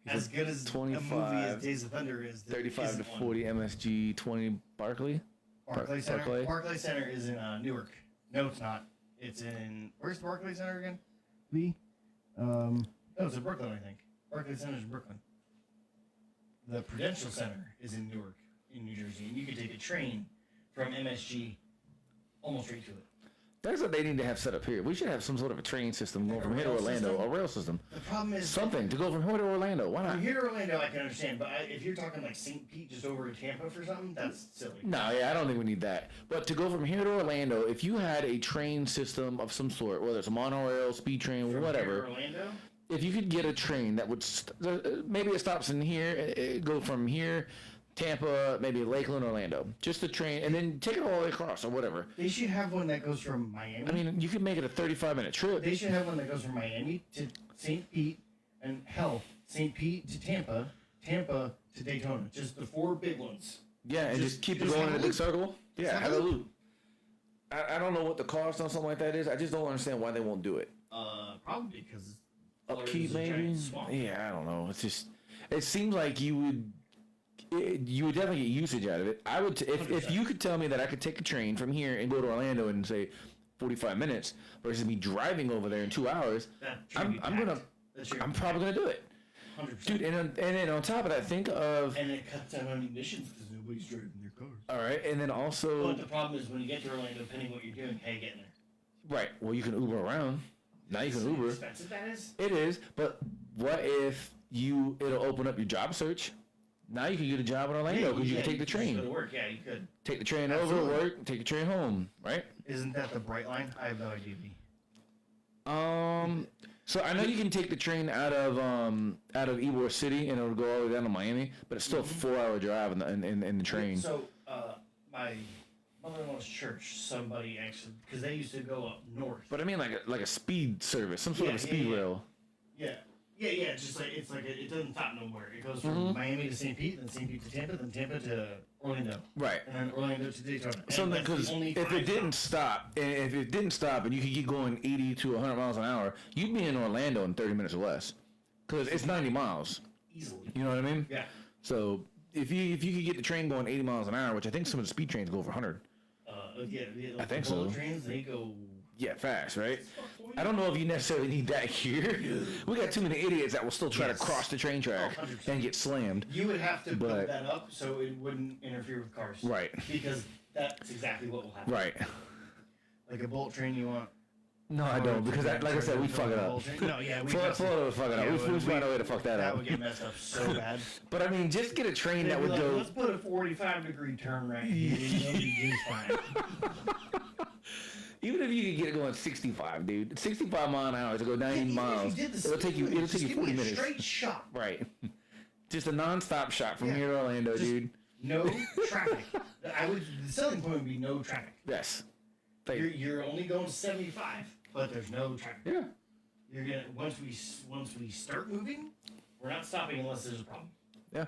As good as 25, a movie as Days of Thunder is, 35 to 40 MSG, 20 Barkley. Barclays Center. Barclay? Barclays Center is in Newark. No, it's not. It's in where's the Barclays Center again? No, it's in Brooklyn, I think. Barclays Center is in Brooklyn. The Prudential Center is in Newark, in New Jersey, and you can take a train from MSG almost straight to it. That's what they need to have set up here. We should have some sort of a train system going from here to Orlando, a rail system. The problem is Something to go from here to Orlando. Why not? from here to Orlando, I can understand, but if you're talking like St. Pete just over to Tampa for something, that's silly. No, yeah, I don't think we need that. But to go from here to Orlando, if you had a train system of some sort, whether it's a monorail, speed train, From whatever, here to Orlando? if you could get a train that would, maybe it stops in here, go from here, Tampa, maybe Lakeland, Orlando, just a train, and then take it all the way across or whatever. They should have one that goes from Miami. I mean, you could make it a 35-minute trip. They should have one that goes from Miami to St. Pete, and hell, St. Pete to Tampa, Tampa to Daytona. Just the 4 big ones. Yeah, and just keep it just going have in a a big loop. circle. Yeah, Just have a loop. I don't know what the cost on something like that is. I just don't understand why they won't do it. Probably because Upkeep, Florida's a maybe. giant swamp. Yeah, I don't know. It's just, it seems like you would definitely get usage out of it. I would, if you could tell me that I could take a train from here and go to Orlando in say 45 minutes versus me driving over there in 2 hours, I'm probably gonna do it. 100%. Dude, and then on top of that, think of. And it cuts down on emissions because nobody's driving their cars. All right, and then also. But the problem is when you get to Orlando, depending what you're doing, how you getting there. Right. Well, you can Uber around. Now you can How Uber. expensive that is? It is, but what if it'll open up your job search? Now you can get a job in Orlando because you can take the train. Go to work. Yeah, you could. Take the train Absolutely. over, work, take the train home, right? Isn't that the Bright Line? I have no idea. So I know you can take the train out of Ybor City and it'll go all the way down to Miami, but it's still a 4-hour drive in the train. So, my mother-in-law's church, somebody actually, because they used to go up north. But I mean like a speed service, some sort of a speed rail. Yeah. Yeah, just like it doesn't stop nowhere. It goes from Miami to St. Pete, then St. Pete to Tampa, then Tampa to Orlando. Right. And then Orlando to Daytona. Something because if it didn't stop, and you could keep going 80 to 100 miles an hour, you'd be in Orlando in 30 minutes or less. Because it's 90 miles. Easily. You know what I mean? Yeah. So if you could get the train going 80 miles an hour, which I think some of the speed trains go over 100. Yeah, I think so. Trains, they go. Yeah, fast, right? I don't know if you necessarily need that here. We got too many idiots that will still try to cross the train track and get slammed. You would have to build that up so it wouldn't interfere with cars. Right. Because that's exactly what will happen. Right. Like a bullet train, you want. No, I don't, because like I said, we fuck it up. No, yeah, Florida would fuck it up. We find a way to fuck that up. That would get messed up so bad. But I mean, just get a train that would go. Let's put a 45-degree turn right here. It'll be just fine. Even if you could get it going 65, dude, 65 mile an hour to go 90 miles, it'll take you 40 minutes. Straight shot. Right. Just a non-stop shot from here to Orlando, dude. No traffic. The selling point would be no traffic. Yes. You're only going 75, but there's no traffic. Yeah. You're gonna once we start moving, we're not stopping unless there's a problem. Yeah.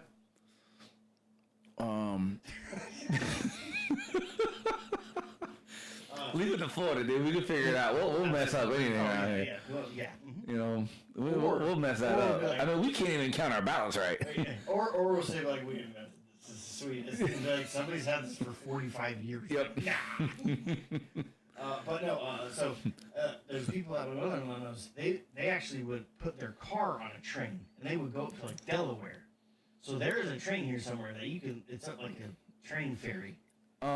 Leave it to Florida, dude. We can figure it out. We'll mess up anything out here. Yeah. Well, yeah. Mm-hmm. You know, we'll mess that up. Like, I mean, we can't even count our balance right. Or we'll say like, wait a minute, this is sweet. It's like somebody's had this for 45 years. Yep. Nah. But no. There's people out in Northern Illinois. They actually would put their car on a train and they would go up to like Delaware. So there is a train here somewhere that you can. It's like a train ferry. You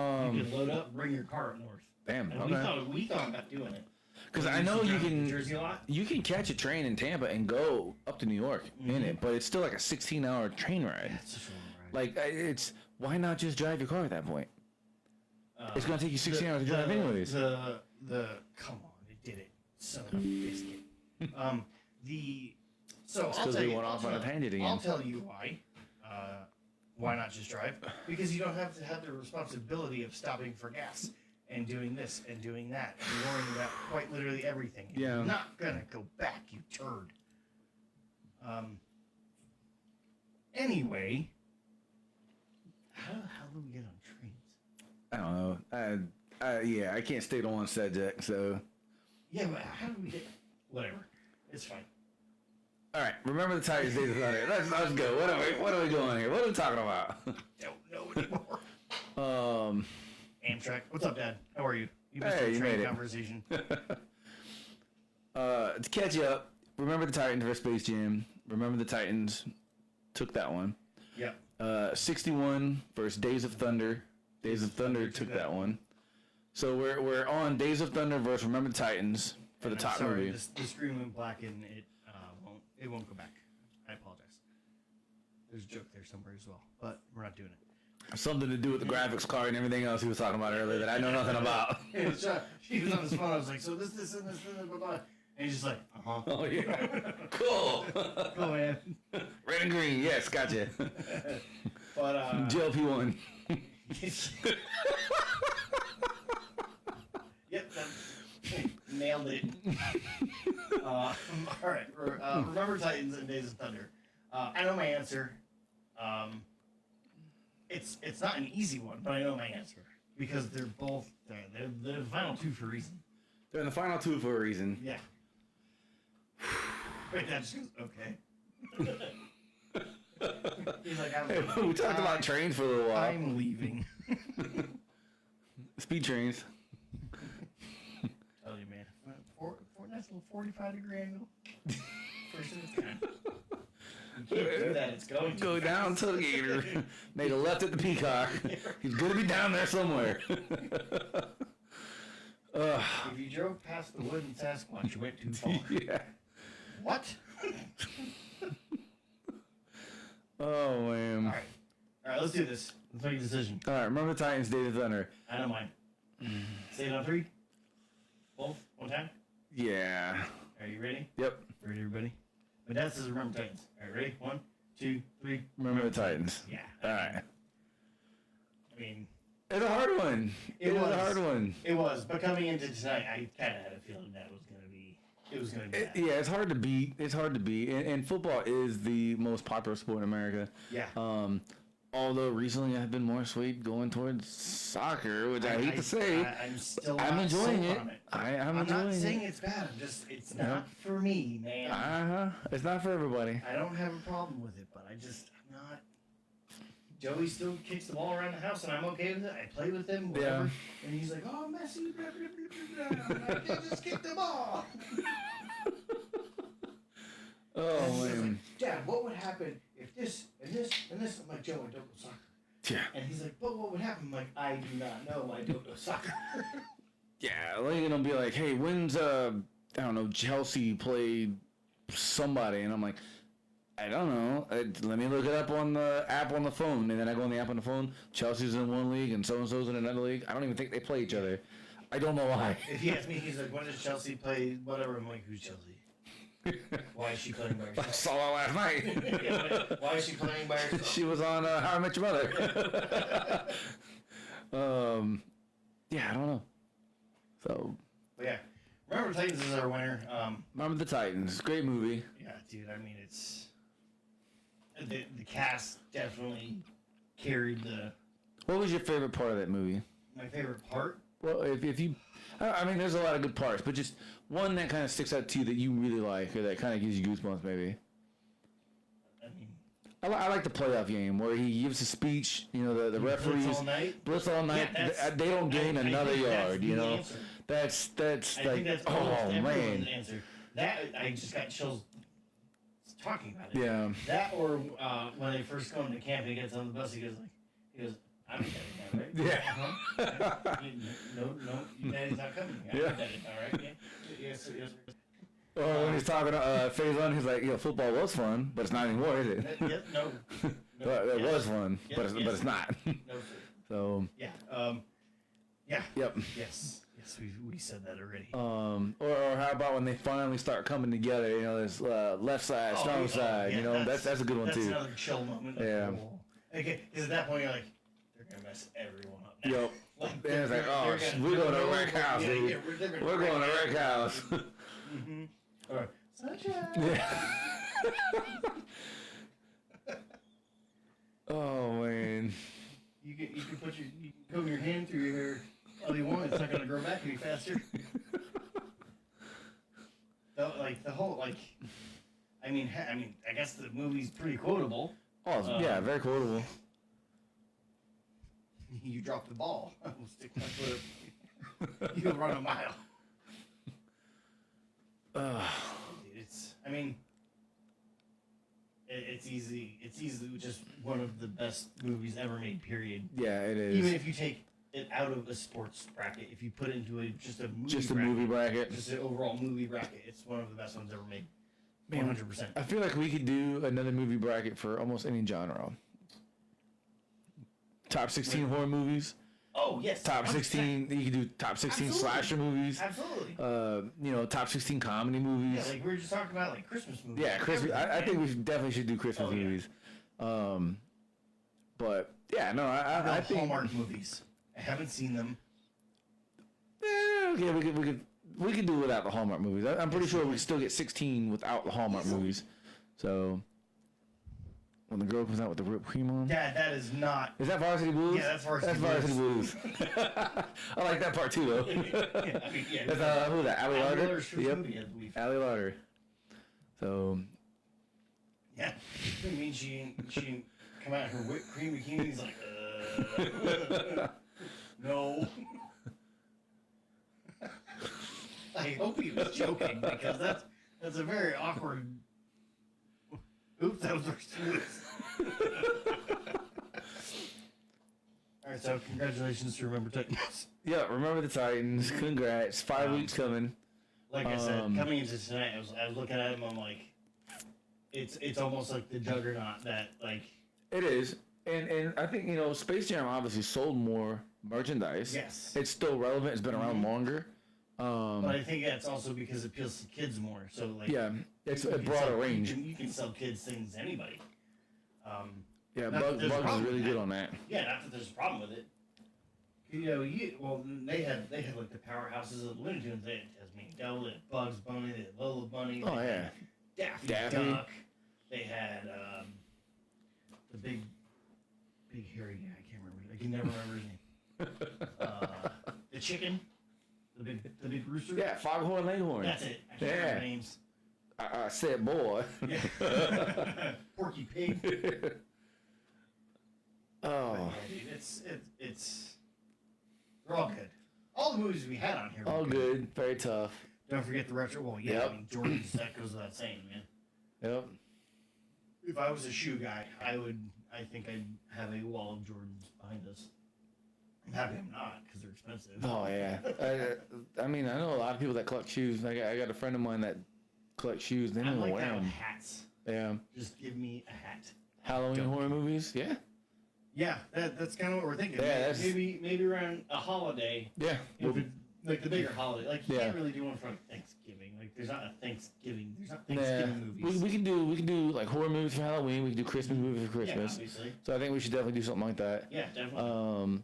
can load up, bring your car up north. Damn. And Okay. we thought about doing it. Because I know Jersey a lot. you can catch a train in Tampa and go up to New York in it, but it's still like a 16-hour train ride. That's such a long ride. Like why not just drive your car at that point? It's gonna take you 16 hours to drive anyways. Come on, it did it. Son of a biscuit. So I'll tell you. Went off on a tangent again. I'll tell you why. Why not just drive? Because you don't have to have the responsibility of stopping for gas and doing this and doing that and worrying about quite literally everything. And Yeah. You're not gonna go back, you turd. Anyway, how the hell do we get on trains? I don't know. Yeah, I can't stay on one subject, so. Yeah, but how do we get? Whatever, it's fine. All right, remember the Titans Days of Thunder. Let's go. What are we doing here? What are we talking about? Don't know anymore. Amtrak. What's up, Dad? How are you? You missed Hey, our you train made it. conversation. To catch you up, remember the Titans versus Space Jam. Remember the Titans took that one. Yep. 61 versus Days of Thunder. Days of Thunder took that one. So we're on Days of Thunder versus Remember the Titans for the I'm top sorry, movie. The screen went black and it won't go back. I apologize. There's a joke there somewhere as well, but we're not doing it. Something to do with the graphics card and everything else he was talking about earlier that I know nothing about. She was on his phone. I was like, so this, and this, blah, blah. And he's just like, uh-huh. Oh, yeah. Cool. Cool, man. Red and green. Yes, gotcha. But, GLP-1. Yep, nailed it. All right. Remember Titans and Days of Thunder. I know my answer. It's not an easy one, but I know my answer because they're both they're the final two for a reason. They're in the final two for a reason. Yeah. Wait, that just goes okay. He's like, We talked about trains for a little while. I'm leaving. Speed trains. Tell you, man. Nice little 45-degree angle. First of its kind. You can't do that. It's going to Go down to the gator. Made a left at the Peacock. He's going to be down there somewhere. If you drove past the wooden Sasquatch, you went too far. Yeah. What? Oh man. All right, let's do this. Let's make a decision. All right, remember the Titans, Days of Thunder. I don't mind. Say it on 3. Both, one time. Yeah. Are you ready? Yep. Ready, everybody? My dad says remember Titans. All right, ready? 1, 2, 3. Remember the Titans. Yeah. All right. I mean, It's a hard one. It was a hard one. It was, but coming into tonight, I kind of had a feeling that was going to be. It was going to be. Yeah, it's hard to beat. It's hard to beat. And football is the most popular sport in America. Yeah. Although recently I've been more swayed going towards soccer, which I hate to say. I'm enjoying it. I'm enjoying it. I'm not saying it's bad. I'm just, it's not for me, man. It's not for everybody. I don't have a problem with it, but I'm not. Joey still kicks the ball around the house, and I'm okay with it. I play with him, whatever. Yeah. And he's like, "Oh, Messi, blah, blah, blah, blah, blah. I can't just kick the ball." Oh man. Like, Dad, what would happen if this and this and this? I'm like, Joe, I don't know soccer. Yeah. And he's like, but what would happen? I'm like, I do not know. I don't know soccer. Yeah, like it'll be like, hey, when's I don't know, Chelsea played somebody, and I'm like, I don't know. Let me look it up on the app on the phone, and then I go on the app on the phone. Chelsea's in one league, and so and so's in another league. I don't even think they play each other. I don't know why. If he asks me, he's like, when does Chelsea play? Whatever. I'm like, who's Chelsea? Why is she playing by herself? I saw her last night. Yeah, why is she playing by herself? She was on How I Met Your Mother. Yeah, I don't know. So. But yeah, remember Titans is our winner. Remember the Titans. Great movie. Yeah, dude. I mean, it's the cast definitely carried the. What was your favorite part of that movie? My favorite part? Well, if you, I mean, there's a lot of good parts, but just one that kind of sticks out to you that you really like, or that kind of gives you goosebumps, maybe. I mean, I like the playoff game where he gives a speech. You know, the referees blitz all night. Yeah, they don't gain another yard. You know, answer. that's I like, think that's oh man. Answer. That I just got chills talking about it. Yeah. That or when they first go into camp, he gets on the bus. He goes, I'm dead now, right? Yeah. Uh-huh. No, your daddy's not coming. I'm dead now, right? Yeah. Yes. Or when he's talking to Faison, he's like, football was fun, but it's not anymore, is it? Yes, no. It was fun, but it's not. No, So. Yeah. Yeah. Yep. Yes, we said that already. Or how about when they finally start coming together? You know, this left side, strong side. Yeah, you know, that's a good one too. That's another chill moment. Yeah. Okay, because at that point you're like, they're gonna mess everyone up. Now. Yep. And it's like, oh, we're going to wreck house, dude. We're going to wreck house. Mm-hmm. Or sunshine. Yeah. Oh man. You can comb your hand through your hair all you want. It's not gonna grow back any faster. The whole I mean, I guess the movie's pretty quotable. Oh yeah, very quotable. You drop the ball. I will stick my foot. You'll run a mile. It's easy. It's easily just one of the best movies ever made. Period. Yeah, it is. Even if you take it out of a sports bracket, if you put it into just a movie bracket, just an overall movie bracket, it's one of the best ones ever made. 100%. I feel like we could do another movie bracket for almost any genre. Top 16 horror movies. Oh yes. Top 16. You could do top 16 Absolutely. slasher movies. Absolutely. Top 16 comedy movies. Yeah, like we were just talking about, like Christmas movies. Yeah, Christmas. I think we definitely should do Christmas movies. But yeah, no, I think Hallmark movies. I haven't seen them. Yeah, okay, we could do without the Hallmark movies. I'm pretty sure we could still get 16 without the Hallmark movies. So when the girl comes out with the whipped cream on. Dad, that is not. Is that Varsity Blues? Yeah, that's Varsity Blues. I like that part too, though. That's who's that? Allie Larder. Yep. Allie Larder. So. Yeah. I mean, she come out in her whipped cream bikini. He's like, no. I hope he was joking because that's a very awkward. Oops, that was Varsity Blues. All right, so congratulations to Remember Titans. Yeah, remember the Titans. Congrats. 5 weeks coming. Like I said, coming into tonight, I was looking at him. I'm like, it's almost like the juggernaut that like. It is, and I think Space Jam obviously sold more merchandise. Yes. It's still relevant. It's been around longer. But I think that's also because it appeals to kids more. So like. Yeah, it's a broader range. You can sell kids things to anybody. Yeah, Bugs is really good on that. Yeah, not that there's a problem with it. They had like the powerhouses of the Looney Tunes. They had Tasmanian Devil, they had Bugs Bunny, they had Lola Bunny. Oh, they had Daffy Duck. They had the big hairy guy. I can't remember. I can never remember his name. The chicken, the big rooster. Yeah, Foghorn Leghorn. That's it. I can't remember names. I said boy. Yeah. Porky Pig. Oh. Yeah, dude, it's they're all good. All the movies we had on here were all good. Very tough. Don't forget the retro. Well, yeah, Yep. I mean, Jordan's, that goes without saying, man. Yep. If I was a shoe guy, I think I'd have a wall of Jordans behind us. I'm happy I'm not, because they're expensive. Oh yeah. I mean, I know a lot of people that collect shoes. I got a friend of mine that collects shoes. They don't I'm like wear that with them. hats. Yeah. Just give me a hat. Halloween horror movies. Yeah. Yeah, that's kind of what we're thinking. Yeah, maybe around a holiday. Yeah. If it, like the bigger holiday, like you Yeah. can't really do one for Thanksgiving. Like there's not Thanksgiving movies. We can do like horror movies for Halloween. We can do Christmas movies for Yeah, Christmas. obviously. So I think we should definitely do something like that. Yeah, definitely.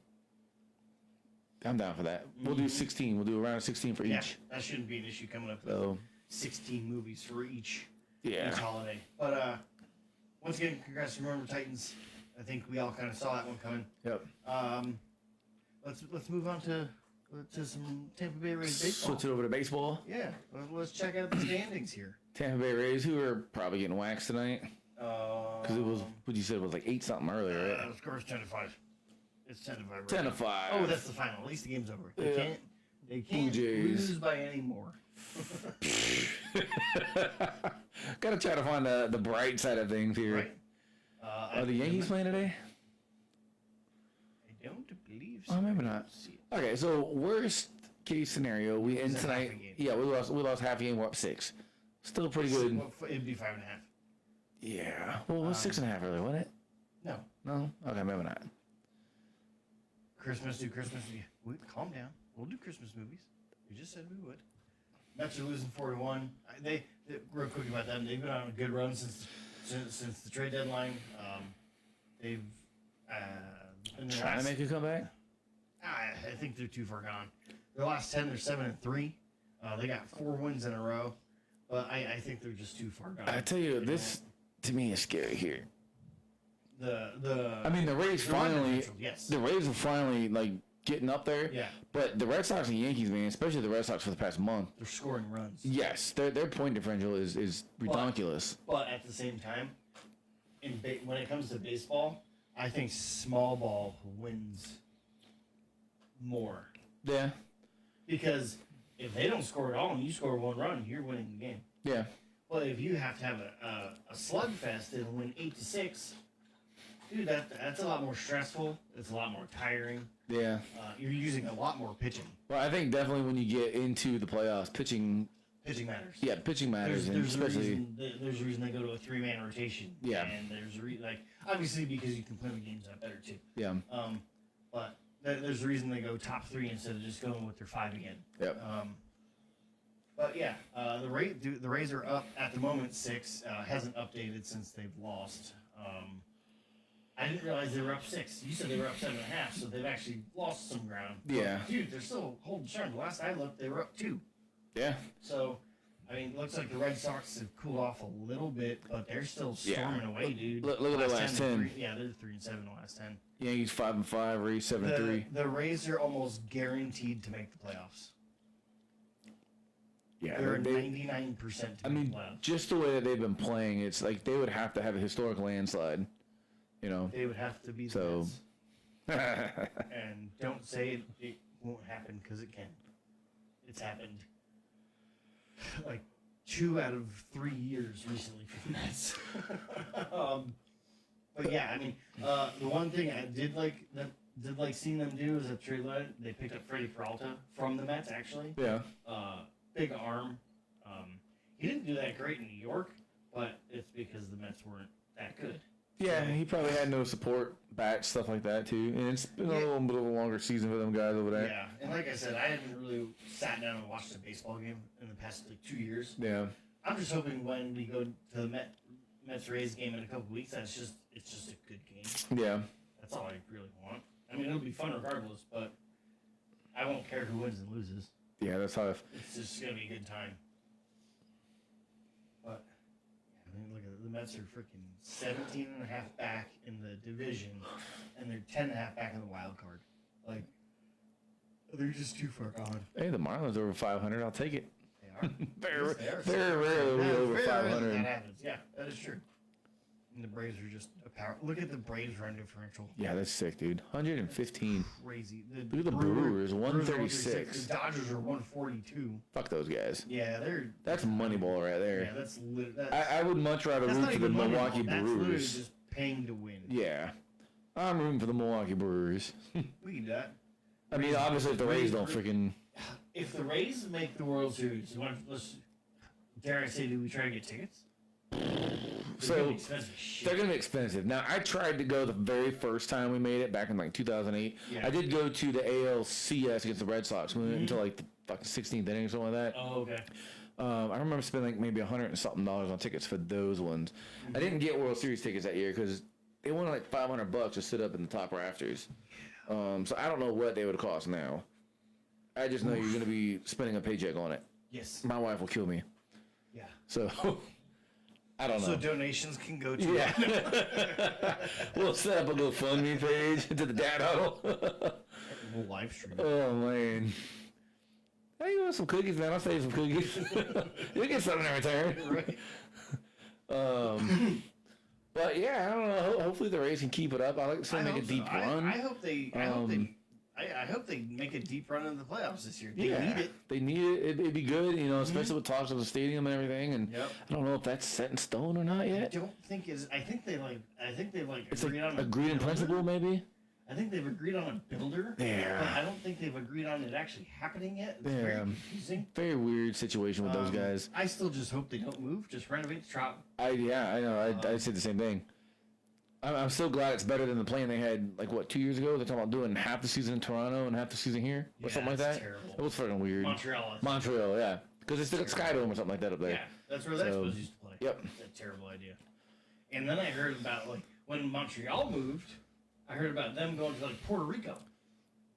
I'm down for that. We'll do 16. We'll do around 16 for Yeah, each. that shouldn't be an issue coming up with So 16 movies for each holiday. But once again, congrats to Remember Titans. I think we all kind of saw that one coming. Yep. Let's move on to some Tampa Bay Rays baseball. Switch it over to baseball. Yeah, let's check out the standings here. Tampa Bay Rays, who are probably getting waxed tonight. Because it was, what you said, it was like 8 something earlier, right? The score is 10-5. It's 10-5. Right 10-5. Oh, that's the final. At least the game's over. Yeah. They can't Jays. lose by any more. Gotta try to find the bright side of things here. Right. Are the Yankees playing today? I don't believe so. Oh, maybe not. Okay, so worst case scenario, we end tonight. Yeah, we lost half a game. We're up 6. Still pretty good. Well, it'd be 5.5. Yeah. Well, it was 6.5 earlier, wasn't it? No. No. Okay, maybe not. Christmas. Calm down. We'll do Christmas movies. We just said we would. Mets are losing 4-1. They real quick about them. They've been on a good run since the trade deadline. They've been Trying to make a comeback. I think they're too far gone. Their last 10, they're 7-3. They got 4 wins in a row, but I think they're just too far gone. I tell you, this to me is scary here. The Rays finally. Yes. The Rays are finally like getting up there. Yeah. But the Red Sox and Yankees, man, especially the Red Sox for the past month. They're scoring runs. Yes, their point differential is ridiculous. But at the same time, when it comes to baseball, I think small ball wins more. Yeah. Because if they don't score at all and you score 1 run, you're winning the game. Yeah. But if you have to have a slugfest and win 8-6, dude, that's a lot more stressful. It's a lot more tiring. Yeah. You're using a lot more pitching. Well, I think definitely when you get into the playoffs, pitching matters. Yeah, pitching matters, and especially there's a reason they go to a 3-man rotation. Yeah. And there's obviously because you can play the games out better too. Yeah. But there's a reason they go top 3 instead of just going with their 5 again. Yep. But yeah, the Rays are up at the moment 6. Hasn't updated since they've lost. I didn't realize they were up 6. You said they were up 7.5, so they've actually lost some ground. Yeah. But, dude, they're still holding strong. The last I looked, they were up 2. Yeah. So, I mean, it looks like the Red Sox have cooled off a little bit, but they're still storming away, dude. Look at the last 10. Yeah, they're 3-7 the last 10. Yankees 5-5, Rays 7-3. The Rays are almost guaranteed to make the playoffs. Yeah, they're 99% to make the playoffs. Just the way that they've been playing, it's like they would have to have a historic landslide. You know, they would have to be so. And don't say it won't happen because it can. It's happened like 2 out of 3 years recently for the Mets. But yeah, I mean, the one thing I did like that did like seeing them do is a trade line. They picked up Freddie Peralta from the Mets, actually. Yeah. Big arm. He didn't do that great in New York, but it's because the Mets weren't that good. Yeah, he probably had no support, bats, stuff like that too. And it's been a little bit of a longer season for them guys over there. Yeah, and like I said, I haven't really sat down and watched a baseball game in the past like 2 years. Yeah. I'm just hoping when we go to the Mets Rays game in a couple weeks, it's just a good game. Yeah. That's all I really want. I mean, it'll be fun regardless, but I won't care who wins and loses. Yeah, that's how. It's just gonna be a good time. But I mean, look at it. The Mets are freaking 17.5 back in the division, and they're 10.5 back in the wild card. Like, they're just too far gone. Hey, the Marlins are over 500. I'll take it. They are. Very rarely over 500. That happens. Yeah, that is true. And the Braves are just a power. Look at the Braves run differential. Yeah, that's sick, dude. 115. Crazy. Look at the Brewers, 136. The Dodgers are 142. Fuck those guys. Yeah, that's Moneyball right there. Yeah, that's I would much rather root for the Milwaukee That's literally Brewers. just paying to win. Yeah, I'm rooting for the Milwaukee Brewers. We can do that. I mean, obviously, if the Rays don't freaking. If the Rays make the World Series, dare I say, do we try to get tickets? So they're gonna be expensive. Now, I tried to go the very first time we made it back in like 2008. Yeah. I did go to the ALCS against the Red Sox. We went until like the fucking 16th inning or something like that. Oh, okay. I remember spending like maybe $100 and something on tickets for those ones. I didn't get World Series tickets that year because they wanted like $500 to sit up in the top rafters. So I don't know what they would cost now. I just know you're gonna be spending a paycheck on it. Yes. My wife will kill me. Yeah. So I don't know. So donations can go to. Yeah. We'll set up a GoFundMe page to the Dad Huddle. We'll live stream. Oh man. Hey, you want some cookies, man? I'll save some cookies. You'll get something in return. Right. But yeah, I don't know. Hopefully the Rays can keep it up. I like to see them make a deep run. I hope they. I hope they make a deep run in the playoffs this year. They need it. They need it. It'd be good, especially with talks of the stadium and everything. And I don't know if that's set in stone or not yet. I don't think is. I think they It's agreed on agreed in principle, maybe. I think they've agreed on a builder. Yeah. But I don't think they've agreed on it actually happening yet. It's very confusing. Very weird situation with those guys. I still just hope they don't move. Just renovate the Trop. I know. I'd say the same thing. I'm still glad it's better than the plan they had, 2 years ago? They're talking about doing half the season in Toronto and half the season here? Or something like that? Terrible. It was fucking weird. Montreal, yeah. Because they still got Skydome or something like that up there. Yeah, that's where the Expos used to play. Yep. That's a terrible idea. And then I heard about, when Montreal moved, I heard about them going to, Puerto Rico.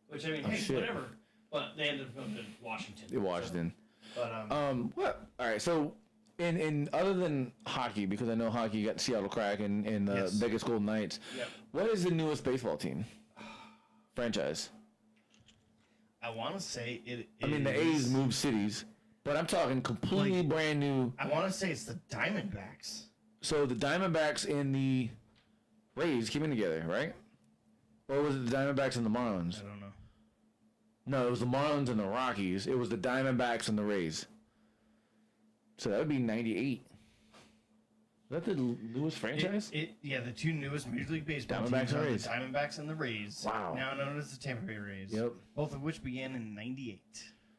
Which, I mean, whatever. But they ended up going to Washington. Washington. So, but, what? All right, so... In other than hockey, because I know hockey got Seattle Kraken and the Vegas Golden Knights, what is the newest baseball team? Franchise. I want to say it is... I mean, the A's moved cities, but I'm talking completely brand new... I want to say it's the Diamondbacks. So the Diamondbacks and the Rays came in together, right? Or was it the Diamondbacks and the Marlins? I don't know. No, it was the Marlins and the Rockies. It was the Diamondbacks and the Rays. So that would be 98. Is that the newest franchise? The two newest Major League Baseball Diamondbacks teams are Rays. the Diamondbacks and the Rays. Wow. Now known as the Tampa Bay Rays. Yep. Both of which began in 98.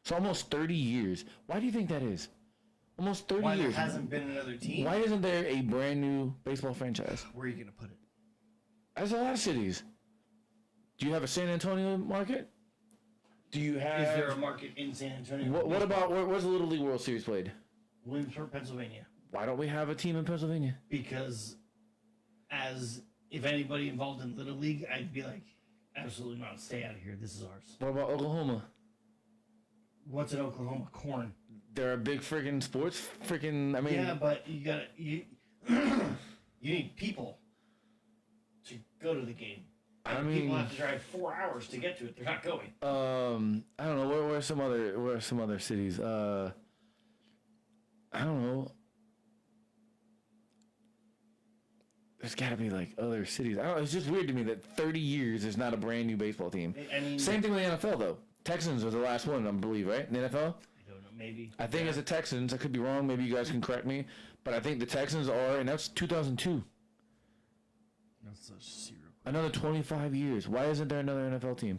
So almost 30 years. Why do you think that is? Almost 30 Why years. there hasn't been another team? Why isn't there a brand new baseball franchise? Where are you going to put it? There's a lot of cities. Do you have a San Antonio market? Do you have... Is there a market in San Antonio? What about... Where's the Little League World Series played? Williamsport, Pennsylvania. Why don't we have a team in Pennsylvania? Because if anybody involved in Little League, I'd be like, absolutely not. Stay out of here. This is ours. What about Oklahoma? What's in Oklahoma? Corn. They're a big freaking sports freaking... I mean... Yeah, but you need people to go to the game. People have to drive 4 hours to get to it. They're not going. I don't know. Where are some other cities? I don't know. There's got to be other cities. I don't know. It's just weird to me that 30 years is not a brand new baseball team. I mean, same thing with the NFL though. Texans was the last one, I believe, right? In the NFL. I don't know. Maybe. I think it's the Texans. I could be wrong. Maybe you guys can correct me. But I think the Texans are, and that's 2002. That's a 0 Another 25 years. Why isn't there another NFL team?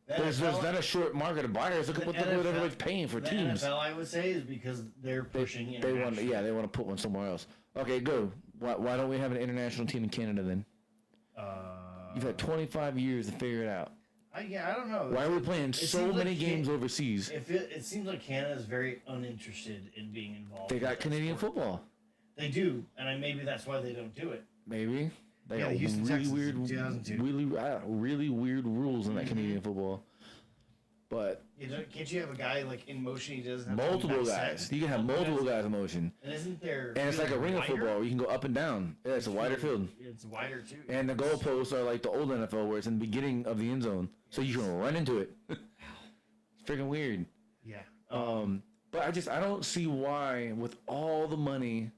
There's not a short market of buyers. Look at what everybody's paying for teams. The NFL, I would say, is because they're pushing. They want to put one somewhere else. Okay, go. Why don't we have an international team in Canada then? You've had 25 years to figure it out. I don't know. Why are we playing so many games overseas? It seems like Canada is very uninterested in being involved. They got Canadian football. They do, and maybe that's why they don't do it. Maybe. They got Houston, really Texas, weird, really weird rules in that Canadian football. But can't you have a guy like in motion? He doesn't have multiple guys. You can have multiple guys in motion. And isn't there? And it's like a ring of football. You can go up and down. Yeah, it's a wider field. It's wider too. And the goalposts are like the old NFL, where it's in the beginning of the end zone, so you can run into it. It's freaking weird. Yeah. But I don't see why, with all the money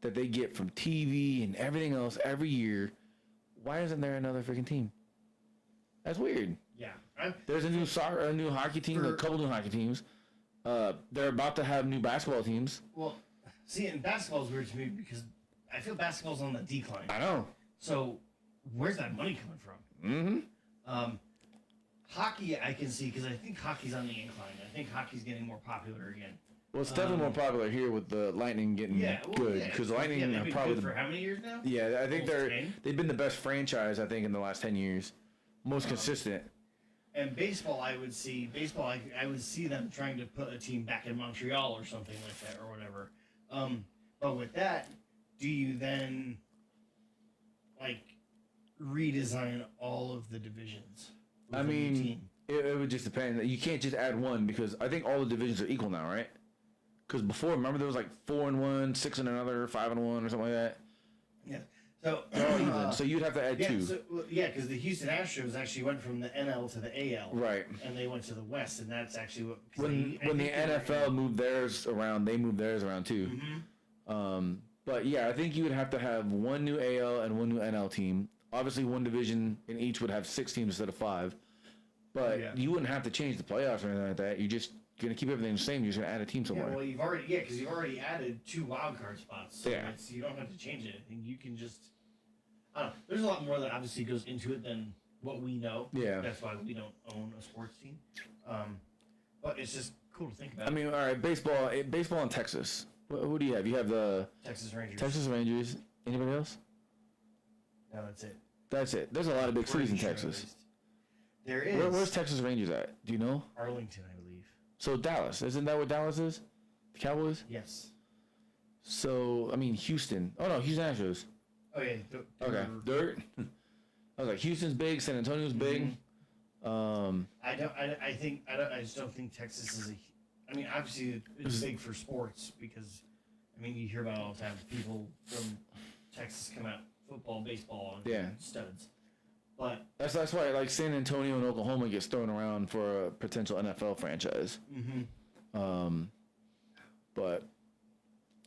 that they get from TV and everything else every year, why isn't there another freaking team? That's weird. Yeah. There's a new hockey team, a couple new hockey teams. They're about to have new basketball teams. Well, see, and basketball is weird to me because I feel basketball's on the decline. I know. So, where's that money coming from? Mm-hmm. Hockey, I can see because I think hockey's on the incline. I think hockey's getting more popular again. Well, it's definitely more popular here with the Lightning getting good because Lightning are probably for how many years now? Yeah, I think Almost 10? they've been the best franchise I think in the last 10 years, most consistent. And baseball, I would see them trying to put a team back in Montreal or something like that or whatever. But with that, do you then like redesign all of the divisions? I mean, it would just depend. You can't just add one because I think all the divisions are equal now, right? Because before, remember there was like 4-1, 6 in another, 5-1, or something like that. Yeah. So even. So you'd have to add two. Because the Houston Astros actually went from the NL to the AL. Right. And they went to the West, and that's actually what. When the NFL moved theirs around, they moved theirs around too. Mm-hmm. But yeah, I think you would have to have one new AL and one new NL team. Obviously, one division in each would have 6 teams instead of 5. But you wouldn't have to change the playoffs or anything like that. You're just going to keep everything the same. You're just going to add a team somewhere. Yeah, well, because you've already added 2 wild card spots. So you don't have to change anything. You can just. I don't know. There's a lot more that obviously goes into it than what we know. Yeah. That's why we don't own a sports team. But it's just cool to think about. I mean, all right, baseball in Texas. Who do you have? You have the Texas Rangers. Texas Rangers. Anybody else? No, that's it. That's it. There's a lot of big cities in Texas. There is. Where's Texas Rangers at? Do you know? Arlington, I believe. So Dallas. Isn't that what Dallas is? The Cowboys? Yes. So, I mean, Houston. Oh, no, Houston Astros. Oh, yeah. Okay. Dirt. I was like, Houston's big. San Antonio's big. I just don't think Texas is I mean, obviously, it's big for sports because, I mean, you hear about it all the time. People from Texas come out football, baseball, and studs. But that's why like San Antonio and Oklahoma gets thrown around for a potential NFL franchise. Mm-hmm. But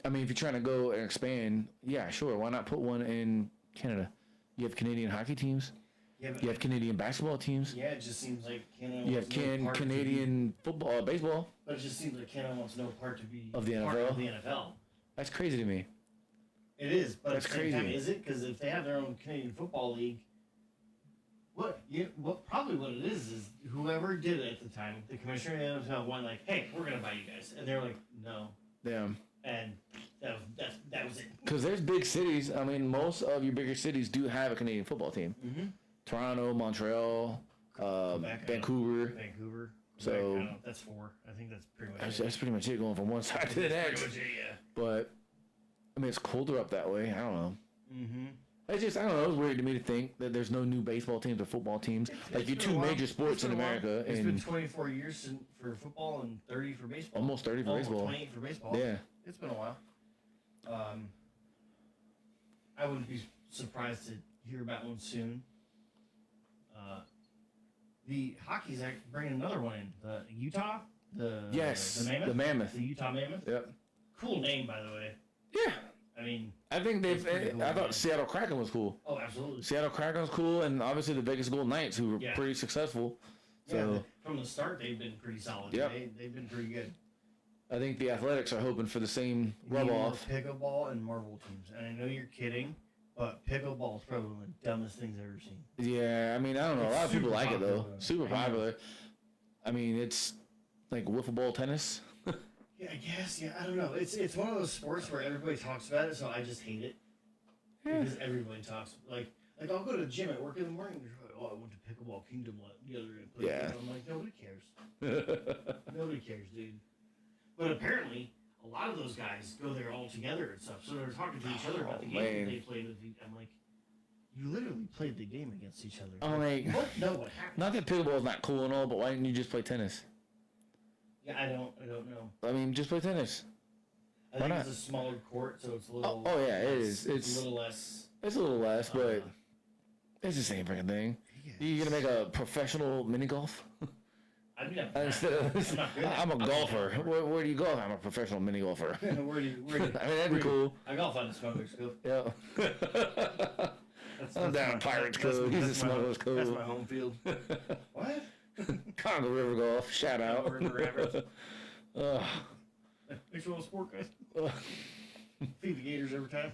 I mean, if you're trying to go and expand, yeah, sure. Why not put one in Canada? You have Canadian hockey teams. Yeah, you have Canadian basketball teams. Yeah, it just seems like Canada. You have Canadian football, baseball. But it just seems like Canada wants no part to be of the part NFL. Of the NFL. That's crazy to me. It is, but that's at the same crazy. Time, is it? Because if they have their own Canadian Football League, probably what it is whoever did it at the time, the commissioner of the NFL went like, "Hey, we're gonna buy you guys," and they're like, "No." Damn. And that was it. Because there's big cities. I mean, most of your bigger cities do have a Canadian football team. Mm-hmm. Toronto, Montreal, Vancouver. So that's 4. I think that's pretty much. That's pretty much it, going from one side to the next. Pretty much it, yeah. But I mean, it's colder up that way. I don't know. Mm-hmm. I don't know. It's weird to me to think that there's no new baseball teams or football teams. Like your 2 major sports in America. It's been 24 years for football and 30 for baseball. Almost 30 for baseball. 28 for baseball. Yeah. It's been a while. I wouldn't be surprised to hear about one soon. The hockey's bringing another one in. The Utah? The Mammoth? The Mammoth. The Utah Mammoth? Yep. Cool name, by the way. Yeah. I mean... I think I thought Seattle Kraken was cool. Oh, absolutely. Seattle Kraken was cool, and obviously the Vegas Golden Knights, who were pretty successful. So yeah, from the start, they've been pretty solid. Yep. They've been pretty good. I think the Athletics are hoping for the same rub-off. Pickleball and Marvel teams. And I know you're kidding, but pickleball is probably one of the dumbest things I've ever seen. Yeah, I mean, I don't know. A lot of people Super like it though. popular. Super popular. I mean, it's like wiffle ball tennis. Yeah, I guess. Yeah, I don't know. It's one of those sports where everybody talks about it, so I just hate it because everybody talks like I'll go to the gym at work in the morning. And they're like, oh, I went to Pickleball Kingdom the other day. And Yeah. I'm like, nobody cares. Nobody cares, dude. But apparently, a lot of those guys go there all together and stuff. So they're talking to each other about the game that they played with. I'm like, you literally played the game against each other. I'm like, you both know what happened. not that pickleball is not cool and all, but why didn't you just play tennis? Yeah, I don't know. I mean, just play tennis. I think it's a smaller court, so it's a little. Oh yeah, it is. It's a little less. It's a little less, but it's the same freaking thing. Yes. You gonna make a professional mini golf? I mean, Instead of, I'm a golfer. Where do you golf? I'm a professional mini golfer. where do you? I mean, that'd be cool. I golf on the Smugglers Cove. Yeah. I'm down at Pirates Cove. He's a Smugglers Cove. That's my home field. What? Congo River Golf. Shout out. Thanks for all the sport, guys. Feed the gators every time.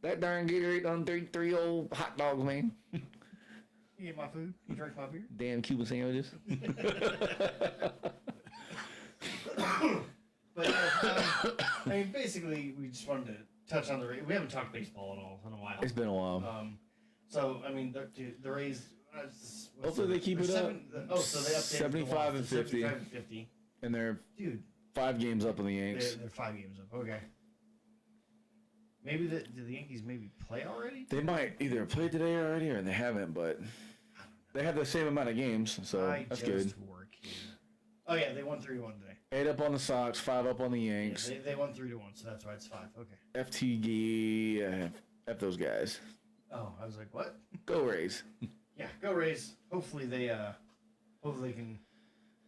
That darn Gatorade on three old hot dogs, man. You ate my food. You drank my beer. Damn Cuban sandwiches. But I mean, basically, we just wanted to touch on the Rays. We haven't talked baseball at all in a while. It's been a while. So I mean, the Rays. Hopefully they keep it up. So they updated 75 and 50. 75 and 50. And they're Dude, 5 games up on the Yanks. they're 5 games up. Okay. Maybe did the Yankees maybe play already? They might either play today already or they haven't, but they have the same amount of games, so that's good. Work here. Oh yeah, they won 3-1 today. 8 up on the Sox, 5 up on the Yanks. Yeah, they won 3-1, so that's why it's 5. Okay. FTG, F those guys. Oh, I was like, what? Go Rays. Yeah, go Rays. Hopefully they can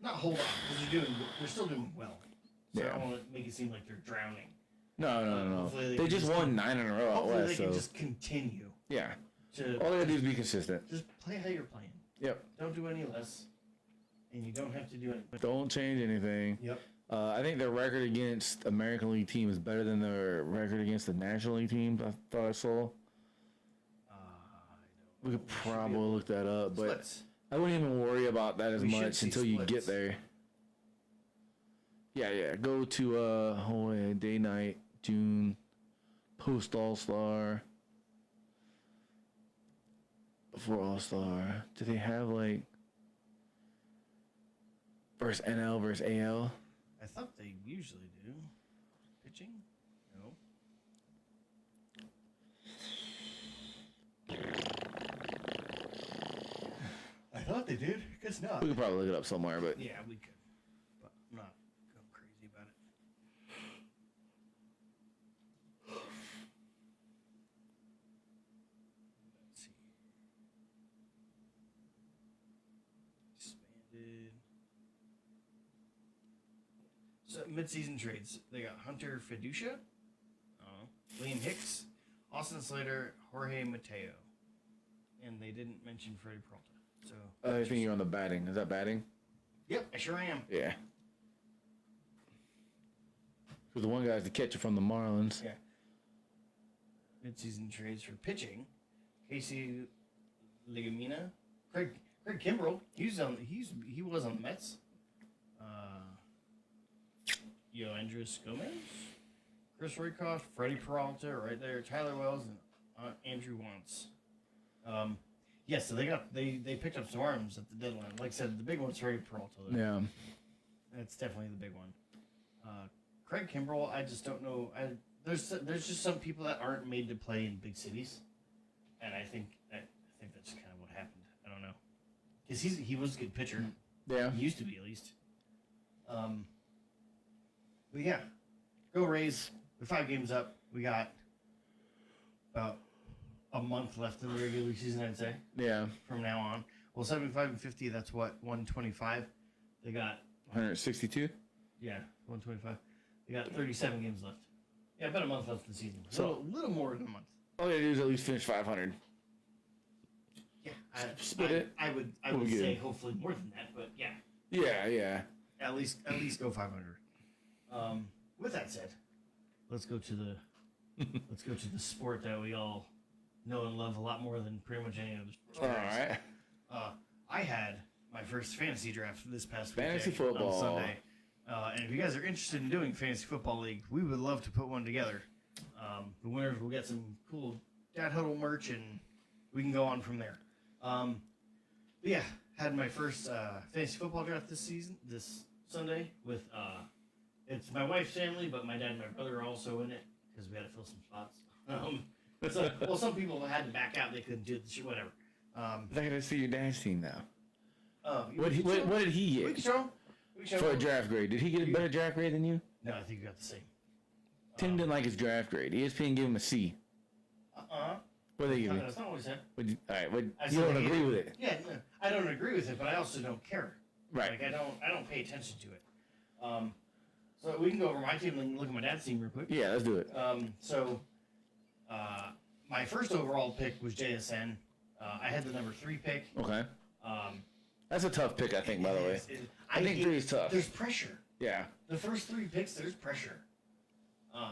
not hold on because they're still doing well. So I don't want to make it seem like they're drowning. No. They just won 9 in a row out Hopefully west. they can So just continue. yeah, To all they gotta do is be consistent. just play how you're playing. Yep. Don't do any less, and you don't have to do anything. Don't change anything. Yep. I think their record against American League team is better than their record against the National League team. I thought I saw. We could probably look that up, but Splits. I wouldn't even worry about that as We should much see until you splits. get there. Yeah. Go to day night, June, post All-Star, before All-Star. Do they have like versus NL versus AL? I thought they usually do. Pitching? No. I thought they did. Guess not. We could probably look it up somewhere, but Yeah, we could. But I'm not going crazy about it. Let's see. Expanded. So mid-season trades. They got Hunter Fiducia, Liam Hicks, Austin Slater, Jorge Mateo. And they didn't mention Freddie Peralta. So I think you're on the batting. Is that batting? yep, I sure am. Yeah. Because the one guy's the catcher from the Marlins. Yeah. Mid-season trades for pitching: Casey Ligamina, Craig Kimbrell. He was on the Mets. Andres Gomez, Chris Roykoff, Freddie Peralta, right there. Tyler Wells and Andrew Wantz. So they picked up some arms at the deadline. Like I said, the big one's Freddie Peralta. Though. Yeah. That's definitely the big one. Craig Kimbrell, I just don't know. There's just some people that aren't made to play in big cities, and I think that's kind of what happened. I don't know, because he was a good pitcher. Yeah. He used to be at least. But yeah, go Rays. We're 5 games up. We got about a month left in the regular season, I'd say. Yeah. From now on. Well, 75 and 50, that's what, 125? They got... 162? Yeah, 125. They got 37 games left. Yeah, about a month left in the season. So a little more than a month. All they do is at least finish 500. Yeah. Split it. I would say hopefully more than that, but yeah. Yeah. At least go 500. With that said, let's go to the Let's go to the sport that we all know and love a lot more than pretty much any other All sport. right. I had my first fantasy draft this past Fantasy weekend football. on Sunday. And if you guys are interested in doing fantasy football league, we would love to put one together. The winners will get some cool Dad Huddle merch, and we can go on from there. But yeah, had my first fantasy football draft this Sunday with it's my wife's family, but my dad and my brother are also in it because we had to fill some spots. Well, some people had to back out; they couldn't do the shit, whatever. I'm not gonna see your dad's team now. What did he We get can show. for a draft grade? Did he get a better draft grade than you? No, I think you got the same. Tim didn't like his draft grade. ESPN gave him a C. What did they give you? That's not what I said. All right, you said don't I agree hated with it, Yeah, no, I don't agree with it, but I also don't care. right? Like I don't pay attention to it. So we can go over my team and look at my dad's team real quick. Yeah, let's do it. My first overall pick was JSN. I had the number 3 pick. Okay, that's a tough pick, I think. By the way, I think 3 is tough. There's pressure. Yeah, The first 3 picks, there's pressure.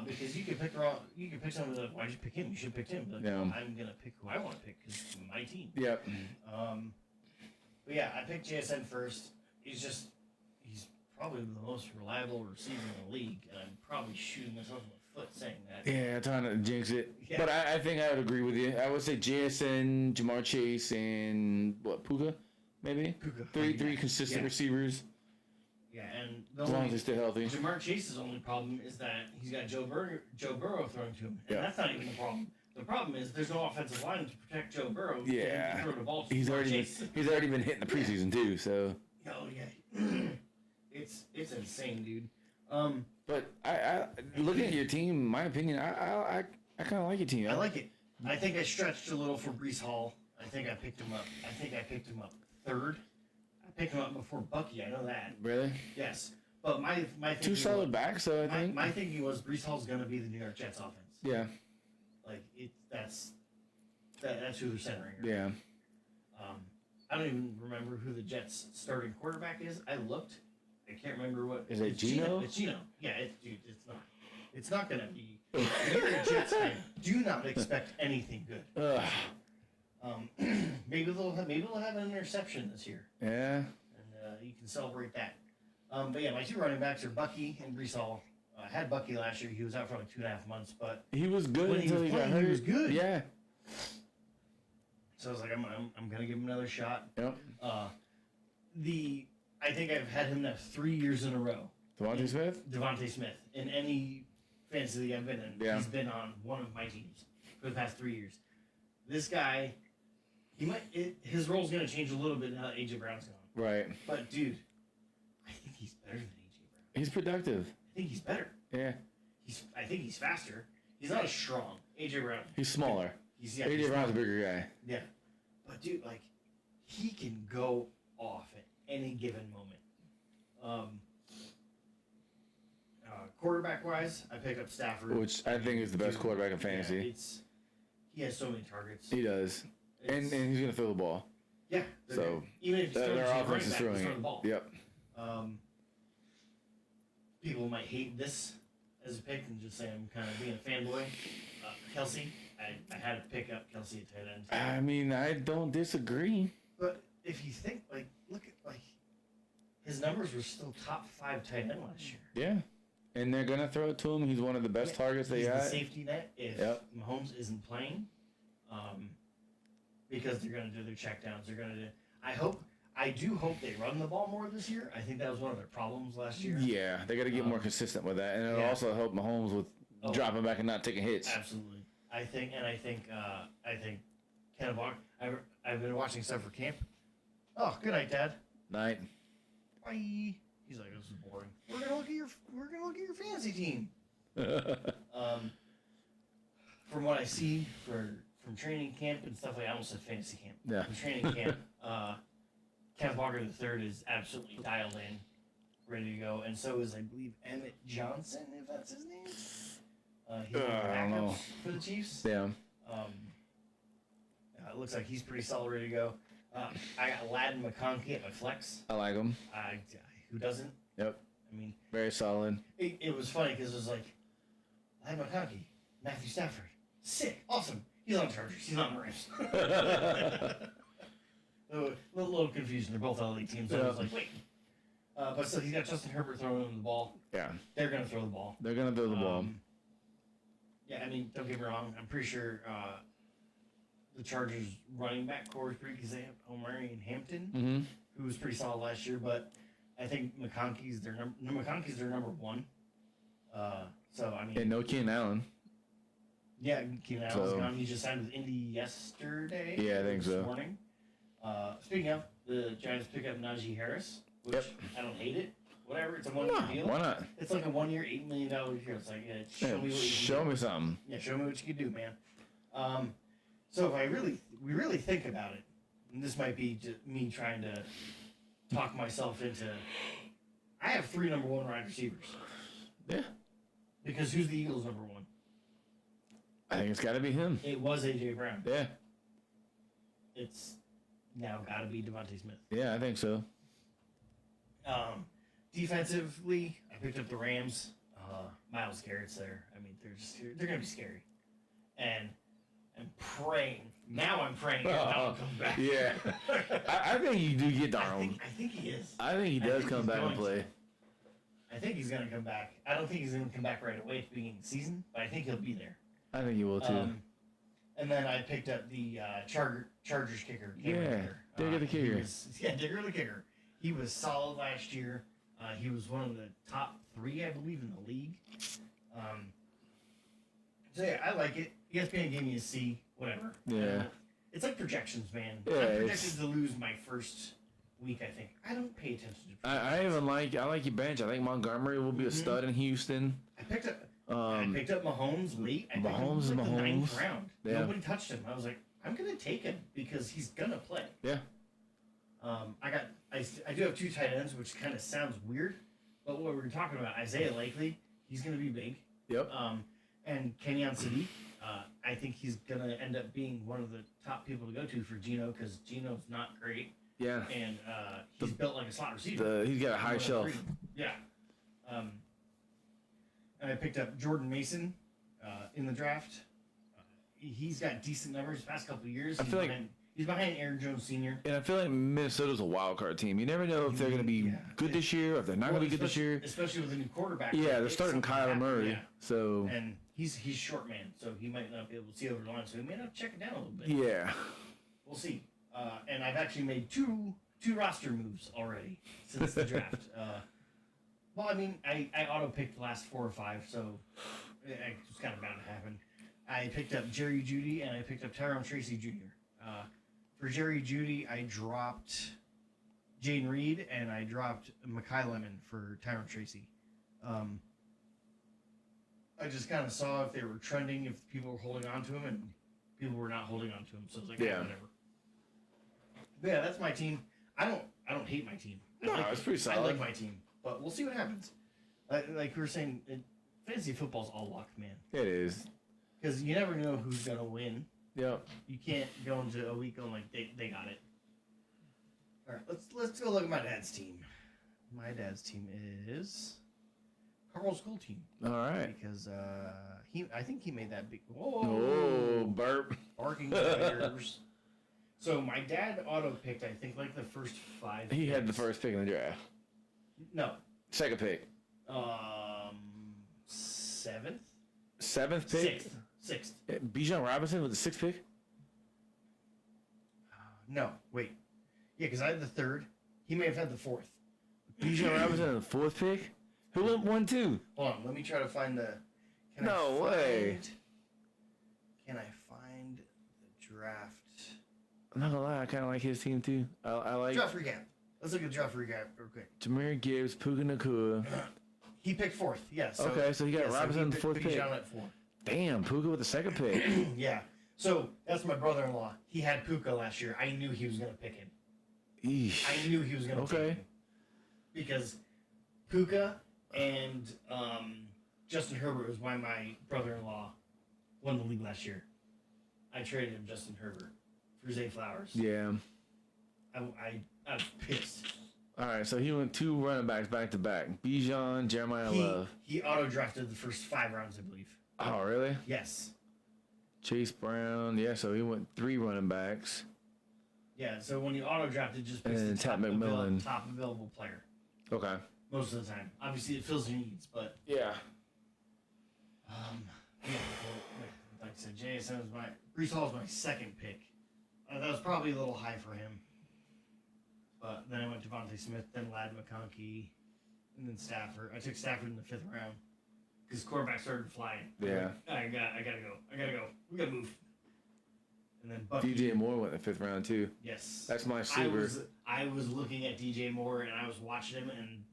Because you can pick wrong. You can pick someone like, why'd you pick him? You should have picked him. But Yeah. I'm gonna pick who I want to pick because it's my team. yep. But yeah, I picked JSN first. He's probably the most reliable receiver in the league, and I'm probably shooting myself in the foot saying that. Yeah, trying to jinx it. Yeah. But I think I would agree with you. I would say JSN, Jamar Chase, and Puka, maybe? Puka. Three consistent Yeah. receivers, Yeah, and the as long as only, they stay healthy. Jamar Chase's only problem is that he's got Joe Burrow throwing to him, and Yeah. that's not even the problem. The problem is there's no offensive line to protect Joe Burrow. for him Yeah. to throw the ball to He's Jamar already Chase. been hitting the preseason too, so. Oh yeah, it's insane, dude. But I looking at your team, my opinion, I kind of like your team. I like it. I think I stretched a little for Brees Hall. I think I picked him up. I think I picked him up 3rd. I picked him up before Bucky. I know that. Really? Yes, but my thinking 2 solid backs, so I think. my thinking was Brees Hall's going to be the New York Jets offense. Yeah. Like that's who they're centering. Around. Yeah. I don't even remember who the Jets' starting quarterback is. I looked. I can't remember what. Is it it's Geno? It's Geno. Yeah, dude, it's not. It's not going to be. If you're a Jets fan, do not expect anything good. Ugh. Maybe they'll have an interception this year, Yeah. and you can celebrate that. But yeah, my 2 running backs are Bucky and Brees Hall. I had Bucky last year. He was out for like 2.5 months, but He was good when he until was he got playing, hurt. he was good. Yeah. so I was like, I'm gonna give him another shot. Yep. I think I've had him now 3 years in a row. Devontae Smith? Devontae Smith in any fantasy league I've been in. Yeah. He's been on one of my teams for the past 3 years. This guy, his role's gonna change a little bit now that AJ Brown's gone. Right. But dude, I think he's better than AJ Brown. He's productive. I think he's better. Yeah. I think he's faster. He's not as strong. AJ Brown. He's smaller. He's AJ Brown's a bigger guy. Yeah. But dude, like, he can go off at any given moment. Quarterback wise, I pick up Stafford, Which I think is the best quarterback in fantasy. Yeah, he has so many targets. He does. And he's going to throw the ball. Yeah. So, even if he's throwing their to the offense running is back, throwing he's it. throwing the ball. Yep. People might hate this as a pick and just say I'm kind of being a fanboy. Kelsey, I had to pick up Kelsey at tight end. I mean, I don't disagree. But if you think, like, look at, like, his numbers were still top 5 tight end last year. Yeah. And they're going to throw it to him. He's one of the best targets they He's got. the safety net if Mahomes isn't playing. Because they're going to do their checkdowns. They're going to do. I do hope they run the ball more this year. I think that was one of their problems last year. Yeah, they got to get more consistent with that. And it'll also help Mahomes with dropping back and not taking hits. Absolutely. I think Kenneth Walker. I've been watching stuff for camp. Oh, good night, Dad. Night. Bye. He's like, this is boring. We're gonna look at your fantasy team. From what I see from training camp and stuff like, I almost said fantasy camp. Yeah. From training camp, Kenneth Walker III is absolutely dialed in, ready to go, and so is I believe Emmett Johnson, if that's his name. He's one of the I don't know. backups for the Chiefs. Yeah. It looks like he's pretty solid, ready to go. I got Aladdin McConkey at my flex. I like him. Who doesn't? Yep. I mean, Very solid. it was funny because it was like, Aladdin McConkey. Matthew Stafford. Sick. Awesome. He's on the Chargers. He's not on the Rams. A little confusion. They're both LA teams. So I was like, wait. But so he's got Justin Herbert throwing him the ball. Yeah. They're going to throw the ball. They're going to throw the ball. Yeah, I mean, don't get me wrong. I'm pretty sure the Chargers running back core is pretty because they have Omari and Hampton, who was pretty solid last year. But I think McConkey's their number one. So I mean, and no Keenan Allen. Yeah, Keenan Allen's gone. He just signed with Indy yesterday. Yeah, I think so. This morning. Speaking of, the Giants pick up Najee Harris, which I don't hate it. Whatever, it's a 1 year deal. Why not? It's like a 1 year, $8 million deal. It's like, show me what you show me something. Yeah, show me what you can do, man. So if we really think about it, and this might be just me trying to talk myself into. I have 3 number 1 wide receivers. Yeah. Because who's the Eagles' number 1? I think it's got to be him. It was A.J. Brown. Yeah. It's now got to be Devontae Smith. Yeah, I think so. Defensively, I picked up the Rams. Myles Garrett's there. I mean, they're going to be scary. And I'm praying. Now I'm praying Donald comes back. Yeah. I think you do get Donald. I think he is. I think he does come back and play. I think he's going to come back. I don't think he's going to come back right away at the beginning of the season, but I think he'll be there. I think he will too. And then I picked up the Chargers kicker. Digger the kicker. Digger the kicker. He was solid last year. He was one of the top 3, I believe, in the league. So yeah, I like it. ESPN gave me a C, whatever. Yeah. It's like projections, man. Yeah, I'm projected to lose my first week, I think. I don't pay attention to projections. I like your bench. I think Montgomery will be a stud in Houston. I picked up Mahomes late. I Mahomes the Mahomes. 9th round. Yeah. Nobody touched him. I was like, I'm gonna take him because he's gonna play. Yeah. I do have 2 tight ends, which kind of sounds weird, but what we were talking about, Isaiah Likely, he's gonna be big. Yep. And Kenyon Sadiq, I think he's gonna end up being one of the top people to go to for Geno because Geno's not great. Yeah. And he's built like a slot receiver. He's got a high shelf. Yeah. And I picked up Jordan Mason in the draft. He's got decent numbers the past couple of years. He's behind Aaron Jones Sr. And I feel like Minnesota's a wild card team. You never know if they're going to be good this year or if they're not going to be good this year. Especially with a new quarterback. Yeah, they're starting Kyler Murray. Yeah. So. And he's short man, so he might not be able to see over the line, so he may not check it down a little bit. Yeah. We'll see. And I've actually made two roster moves already since the draft. Well, I mean, I auto-picked the last 4 or 5, so it was kind of bound to happen. I picked up Jerry Jeudy, and I picked up Tyrone Tracy Jr. For Jerry Jeudy, I dropped Jane Reed, and I dropped Mekhi Lemon for Tyrone Tracy. I just kind of saw if they were trending, if people were holding on to him, and people were not holding on to him, so I was like, whatever. But yeah, that's my team. I don't hate my team. It's pretty solid. I like my team, but we'll see what happens. Like we were saying, fantasy football's all luck, man. It is. Because you never know who's gonna win. Yep. You can't go into a week going like they got it. All right, let's go look at my dad's team. My dad's team is Carl's school team. All right. Because I think he made that big. Whoa! Oh, burp! Barking tigers. So my dad auto-picked, I think, like the first 5 He picks. had the first pick in the draft. No. Second pick. 7th? 7th pick? 6th. Bijan Robinson with the 6th pick? No, wait. Yeah, because I had the 3rd. He may have had the 4th. Bijan Robinson in the 4th pick? Who went 1-2? Hold on, let me try to find the... No way. Can I find the draft? I'm not gonna lie, I kind of like his team too. I like Draft recap. Let's look at the draft recap real quick. Jahmyr Gibbs, Puka Nacua. He picked 4th, yes. Yeah, okay, so he got Robinson in the 4th pick. At 4. Damn, Puka with the 2nd pick. Yeah. So that's my brother-in-law. He had Puka last year. I knew he was gonna pick him. Eesh. I knew he was gonna pick him. Because Puka and Justin Herbert was why my brother-in-law won the league last year. I traded him Justin Herbert for Zay Flowers. Yeah. I was pissed. All right, so he went 2 running backs back to back. Bijan, Jeremiah Love. He auto-drafted the first 5 rounds, I believe. Oh, really? Yes. Chase Brown. Yeah, so he went 3 running backs. Yeah, so when you auto draft, it just picks And the top, McMillan. top available player. Okay. Most of the time. Obviously, it fills your needs, but... Yeah. Yeah, like I said, JSN was Brees Hall was my second pick. That was probably a little high for him. But then I went to Devontae Smith, then Ladd McConkey, and then Stafford. I took Stafford in the 5th round because quarterback started flying. Yeah. I gotta go. We gotta move. And then Bucky. DJ Moore went in the 5th round too. Yes. That's my sleeper. I was looking at DJ Moore and I was watching him, and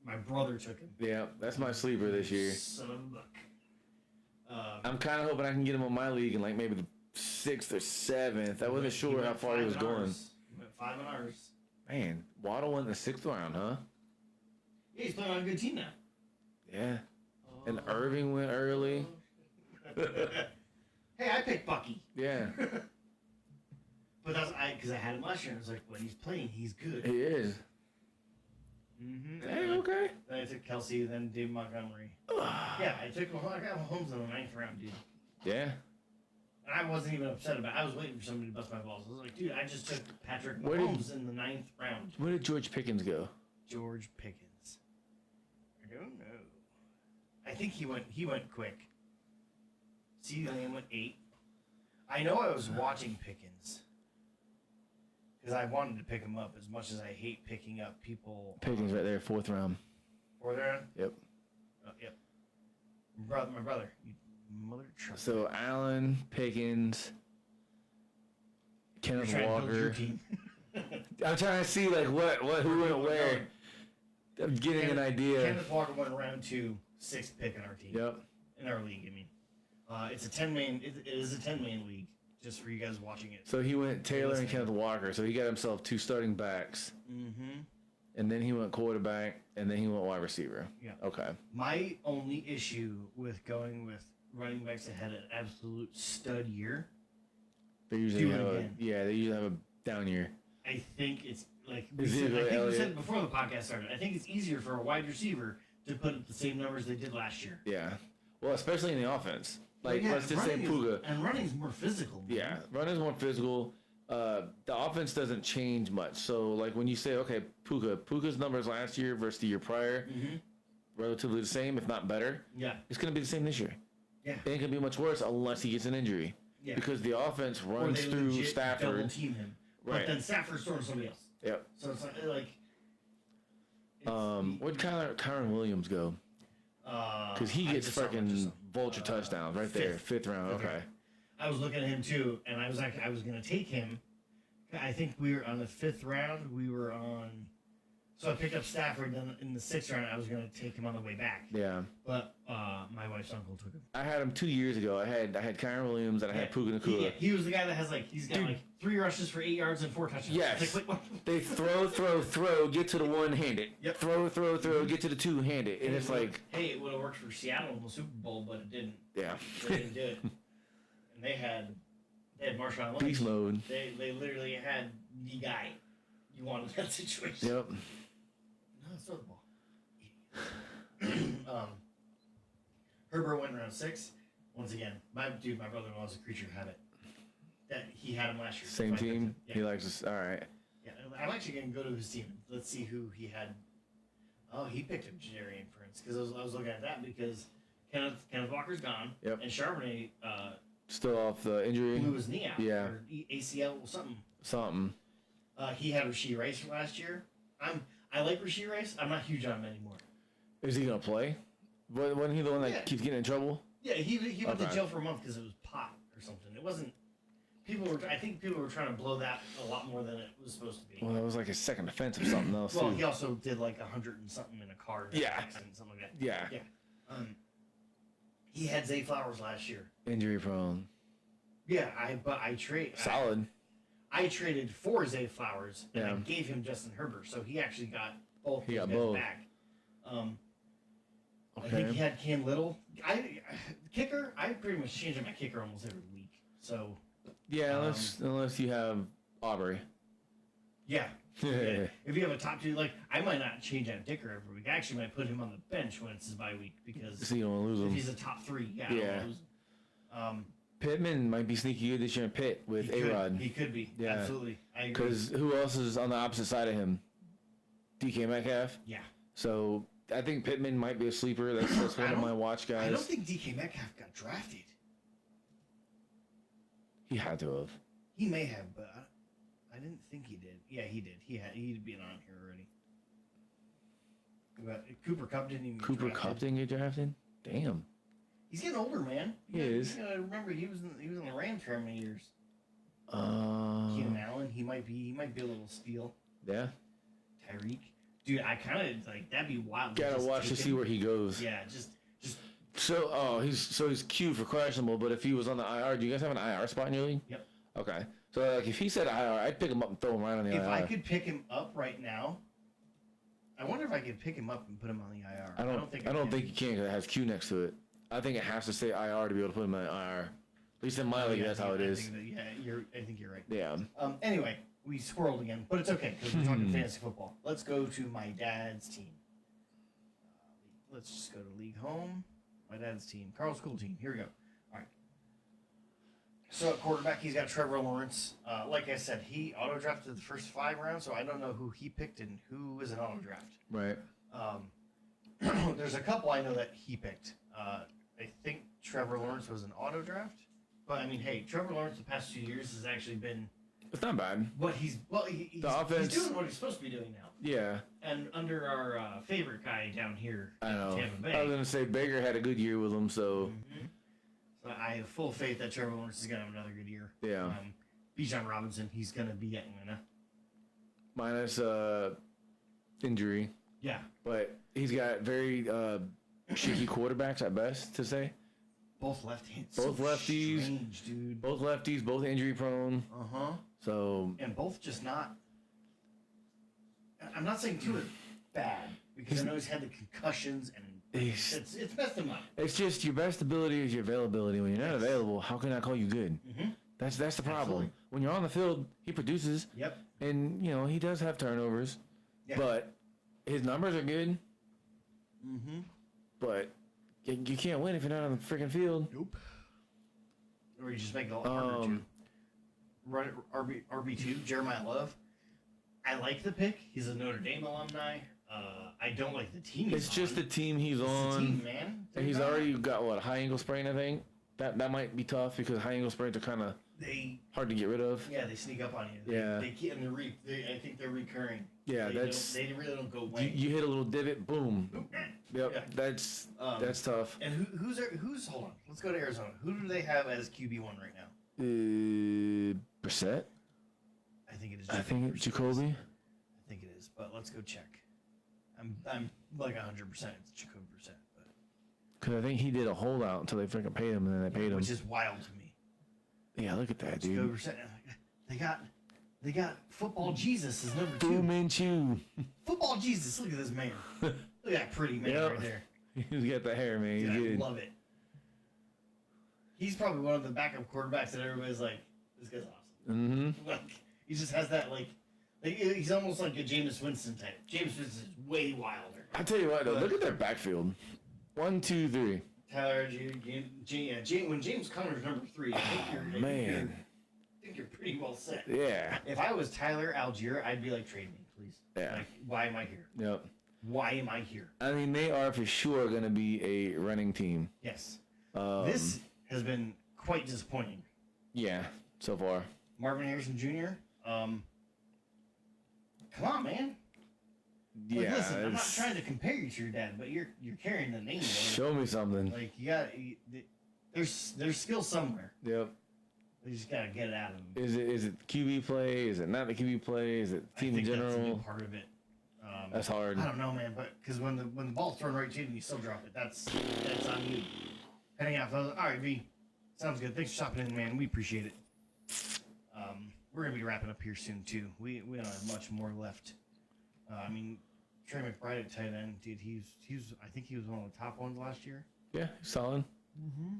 my brother took him. Yeah, that's my sleeper this year. Son of a buck. I'm kind of hoping I can get him on my league in like maybe the 6th or 7th. I wasn't sure how far he was going. He went 5 on ours. Man, Waddle went in the 6th round, huh? Yeah, he's playing on a good team now. Yeah. And Irving went early. Hey, I picked Bucky. Yeah. But that's because I had him last year. And I was like, when he's playing, he's good. He is. Mm-hmm. Hey, okay. Then I took Kelsey, then Dave Montgomery. Yeah, I got Mahomes in the 9th round, dude. Yeah. And I wasn't even upset about it. I was waiting for somebody to bust my balls. I was like, dude, I just took Patrick Mahomes in the 9th round. Where did George Pickens go? George Pickens. I don't know. I think he went quick. See, he went 8. I know I was watching Pickens. Because I wanted to pick him up as much as I hate picking up people. Pickens right there, 4th round. 4th round? Yep. Oh, yep. My brother. You mother trucker. So Allen, Pickens, Kenneth Walker. I'm trying to see like who went where. I'm getting an idea. Kenneth Walker went round 2, 6th pick in our team. Yep. In our league, I mean. It's a 10-man. It is a 10-man league. Just for you guys watching it. So he went Taylor and Kenneth Walker. So he got himself 2 starting backs. Mm-hmm. And then he went quarterback, and then he went wide receiver. Yeah. Okay. My only issue with going with running backs that had an absolute stud year. They usually they usually have a down year. I think it's like we said before the podcast started. I think it's easier for a wide receiver to put up the same numbers they did last year. Yeah. Well, especially in the offense. Like, let's just say Puka. And running's more physical. Man. Yeah, running's more physical. The offense doesn't change much. So, like, when you say, okay, Puka's numbers last year versus the year prior, relatively the same, if not better. Yeah. It's going to be the same this year. Yeah. It ain't going to be much worse unless he gets an injury. Yeah. Because the offense runs through Stafford. Double team him. Right. But then Stafford's throwing somebody else. Yep. So it's like where'd Kyron Williams go? Because he gets freaking vulture touchdowns right there, 5th round. Okay. I was looking at him too, and I was going to take him. I think we were on the 5th round. We were on. So I picked up Stafford. Then in the 6th round, I was going to take him on the way back. Yeah. But my wife's uncle took him. I had him 2 years ago. I had Kyron Williams and I had Puka Nacua. He was the guy that has he's got 3 rushes for 8 yards and 4 touchdowns. Yes. Like, they throw, get to the 1, hand it. Yep. Throw, get to the 2, hand it. And it's like, hey, it would have worked for Seattle in the Super Bowl, but it didn't. Yeah. They didn't do it. And they had Marshawn Lynch. Beast mode. They literally had the guy you wanted in that situation. Yep. No, throw the ball. Herbert went around 6. Once again, my brother-in-law is a creature of habit. That he had him last year. Same team. Yeah. He likes us. All right. Yeah, I'm actually gonna go to his team. Let's see who he had. Oh, he picked up Jadarian Prince because I was looking at that because Kenneth Walker's gone. Yep. And Charbonnet still off the injury. blew his knee out. Yeah. Or ACL something. Something. He had Rashee Rice from last year. I like Rashee Rice. I'm not huge on him anymore. Is he gonna play? Wasn't he the one that keeps getting in trouble? Yeah, he went to jail for a month because it was pot or something. It wasn't. I think people were trying to blow that a lot more than it was supposed to be. Well, that was like his second offense or something else. Well, too. he also did like 100 and something in a car. Accident, something like that. Yeah. Yeah. He had Zay Flowers last year. Injury prone. Yeah, I trade solid. I traded for Zay Flowers and I gave him Justin Herbert, so he actually got both. He got both back. I think he had Cam Little. Kicker. I pretty much change my kicker almost every week. So. Yeah, unless you have Aubrey. Yeah. Yeah. If you have a top 2, like I might not change out Dicker every week. I actually might put him on the bench when it's his bye week because So you don't want to lose him. if he's a top 3, I don't want to lose him. Pittman might be sneaky good this year in Pitt with A-Rod. He could be. Yeah. Absolutely. I agree. Because who else is on the opposite side of him? DK Metcalf? Yeah. So I think Pittman might be a sleeper. That's one of my watch guys. I don't think DK Metcalf got drafted. He had to have. He may have, but I didn't think he did. Yeah, he did. He'd been on here already. But Cooper Kupp didn't even get drafted. Kupp didn't get drafted? Damn. He's getting older, man. He is. You gotta remember he was in the Rams for how many years? Keenan Allen, he might be a little steal. Yeah. Tyreek. Dude, I kind of like that'd be wild. Gotta watch to see where he goes. Yeah, just. So, he's queued for questionable. But if he was on the IR, do you guys have an IR spot in your league? Yep. Okay. So, like, if he said IR, I'd pick him up and throw him right on the IR. If I could pick him up right now, I wonder if I could pick him up and put him on the IR. I don't think you can because it has Q next to it. I think it has to say IR to be able to put him on the IR. At least in my league, that's how it is. I think you're right. Yeah. Anyway, we squirreled again, but it's okay because we're talking fantasy football. Let's go to my dad's team. Let's just go to League Home. My dad's team. Carl's School team. Here we go. All right. So at quarterback, he's got Trevor Lawrence. Like I said, he auto-drafted the first 5 rounds, so I don't know who he picked and who was an auto-draft. Right. There's a couple I know that he picked. I think Trevor Lawrence was an auto-draft. But, I mean, hey, Trevor Lawrence the past 2 years has actually been... It's not bad. What he's doing what he's supposed to be doing now. Yeah. And under our favorite guy down here, I know. Tampa Bay. I was going to say Baker had a good year with him, so... Mm-hmm. So I have full faith that Trevor Lawrence is going to have another good year. Yeah. Bijan Robinson, he's going to be at Atlanta. Minus injury. Yeah. But he's got very shaky quarterbacks at best, to say. Both left-handed. Both lefties. Strange, dude. Both lefties, both injury prone. Uh-huh. So... And both just not... I'm not saying Tua bad, because I know he's had the concussions and it's messed him up. It's just your best ability is your availability. When you're not available, how can I call you good? Mm-hmm. That's the problem. Absolutely. When you're on the field, he produces. Yep. And, he does have turnovers. Yeah. But his numbers are good. Mm-hmm. But you can't win if you're not on the freaking field. Nope. Or you just make it all harder to run RB2, Jeremiah Love. I like the pick. He's a Notre Dame alumni. I don't like the team. It's just the team he's on. The team, man. And he's already got a high ankle sprain, I think. That might be tough because high ankle sprains are kind of hard to get rid of. Yeah, they sneak up on you. Yeah. I think they're recurring. Yeah, they really don't go away. You hit a little divot, boom. Yep, yeah. That's tough. And who's hold on? Let's go to Arizona. Who do they have as QB1 right now? Brissett. I think it is. I think it's Jacoby. I think it is, but let's go check. I'm like 100% it's Jacoby Brissett, but because I think he did a holdout until they freaking paid him, and then they paid him, which is wild to me. Yeah, look at that, dude. Jacoby Brissett. They got football Jesus as number 2. Fu Manchu. Football Jesus. Look at this man. Look at that pretty man right there. He's got the hair, man. He's good. I love it. He's probably one of the backup quarterbacks that everybody's like, this guy's awesome. Mm-hmm. Like he just has that like he's almost like a Jameis Winston type. Jameis Winston is way wilder. I tell you what, though, look at their backfield. 1, 2, 3. Tyler, when James Conner's number 3, I think you're pretty well set. Yeah. If I was Tyler Algier, I'd be like, trade me, please. Yeah. Like, why am I here? Yep. Why am I here? I mean, they are for sure going to be a running team. Yes. This has been quite disappointing. Yeah, so far. Marvin Harrison Jr. Come on, man. Like, Yeah. listen, I'm not trying to compare you to your dad, but you're carrying the name. Show me something. Like there's skill somewhere. Yep. They just gotta get it out of them. Is it QB play? Is it not the QB play? Is it team in general? That's a big part of it. That's hard. I don't know, man, but because when the ball's thrown right to you and you still drop it, that's on you. Heading out. All right, V. Sounds good. Thanks for stopping in, man. We appreciate it. We're gonna be wrapping up here soon too. We don't have much more left. I mean, Trey McBride at tight end, dude. He's I think he was one of the top ones last year. Yeah, solid. Mm-hmm.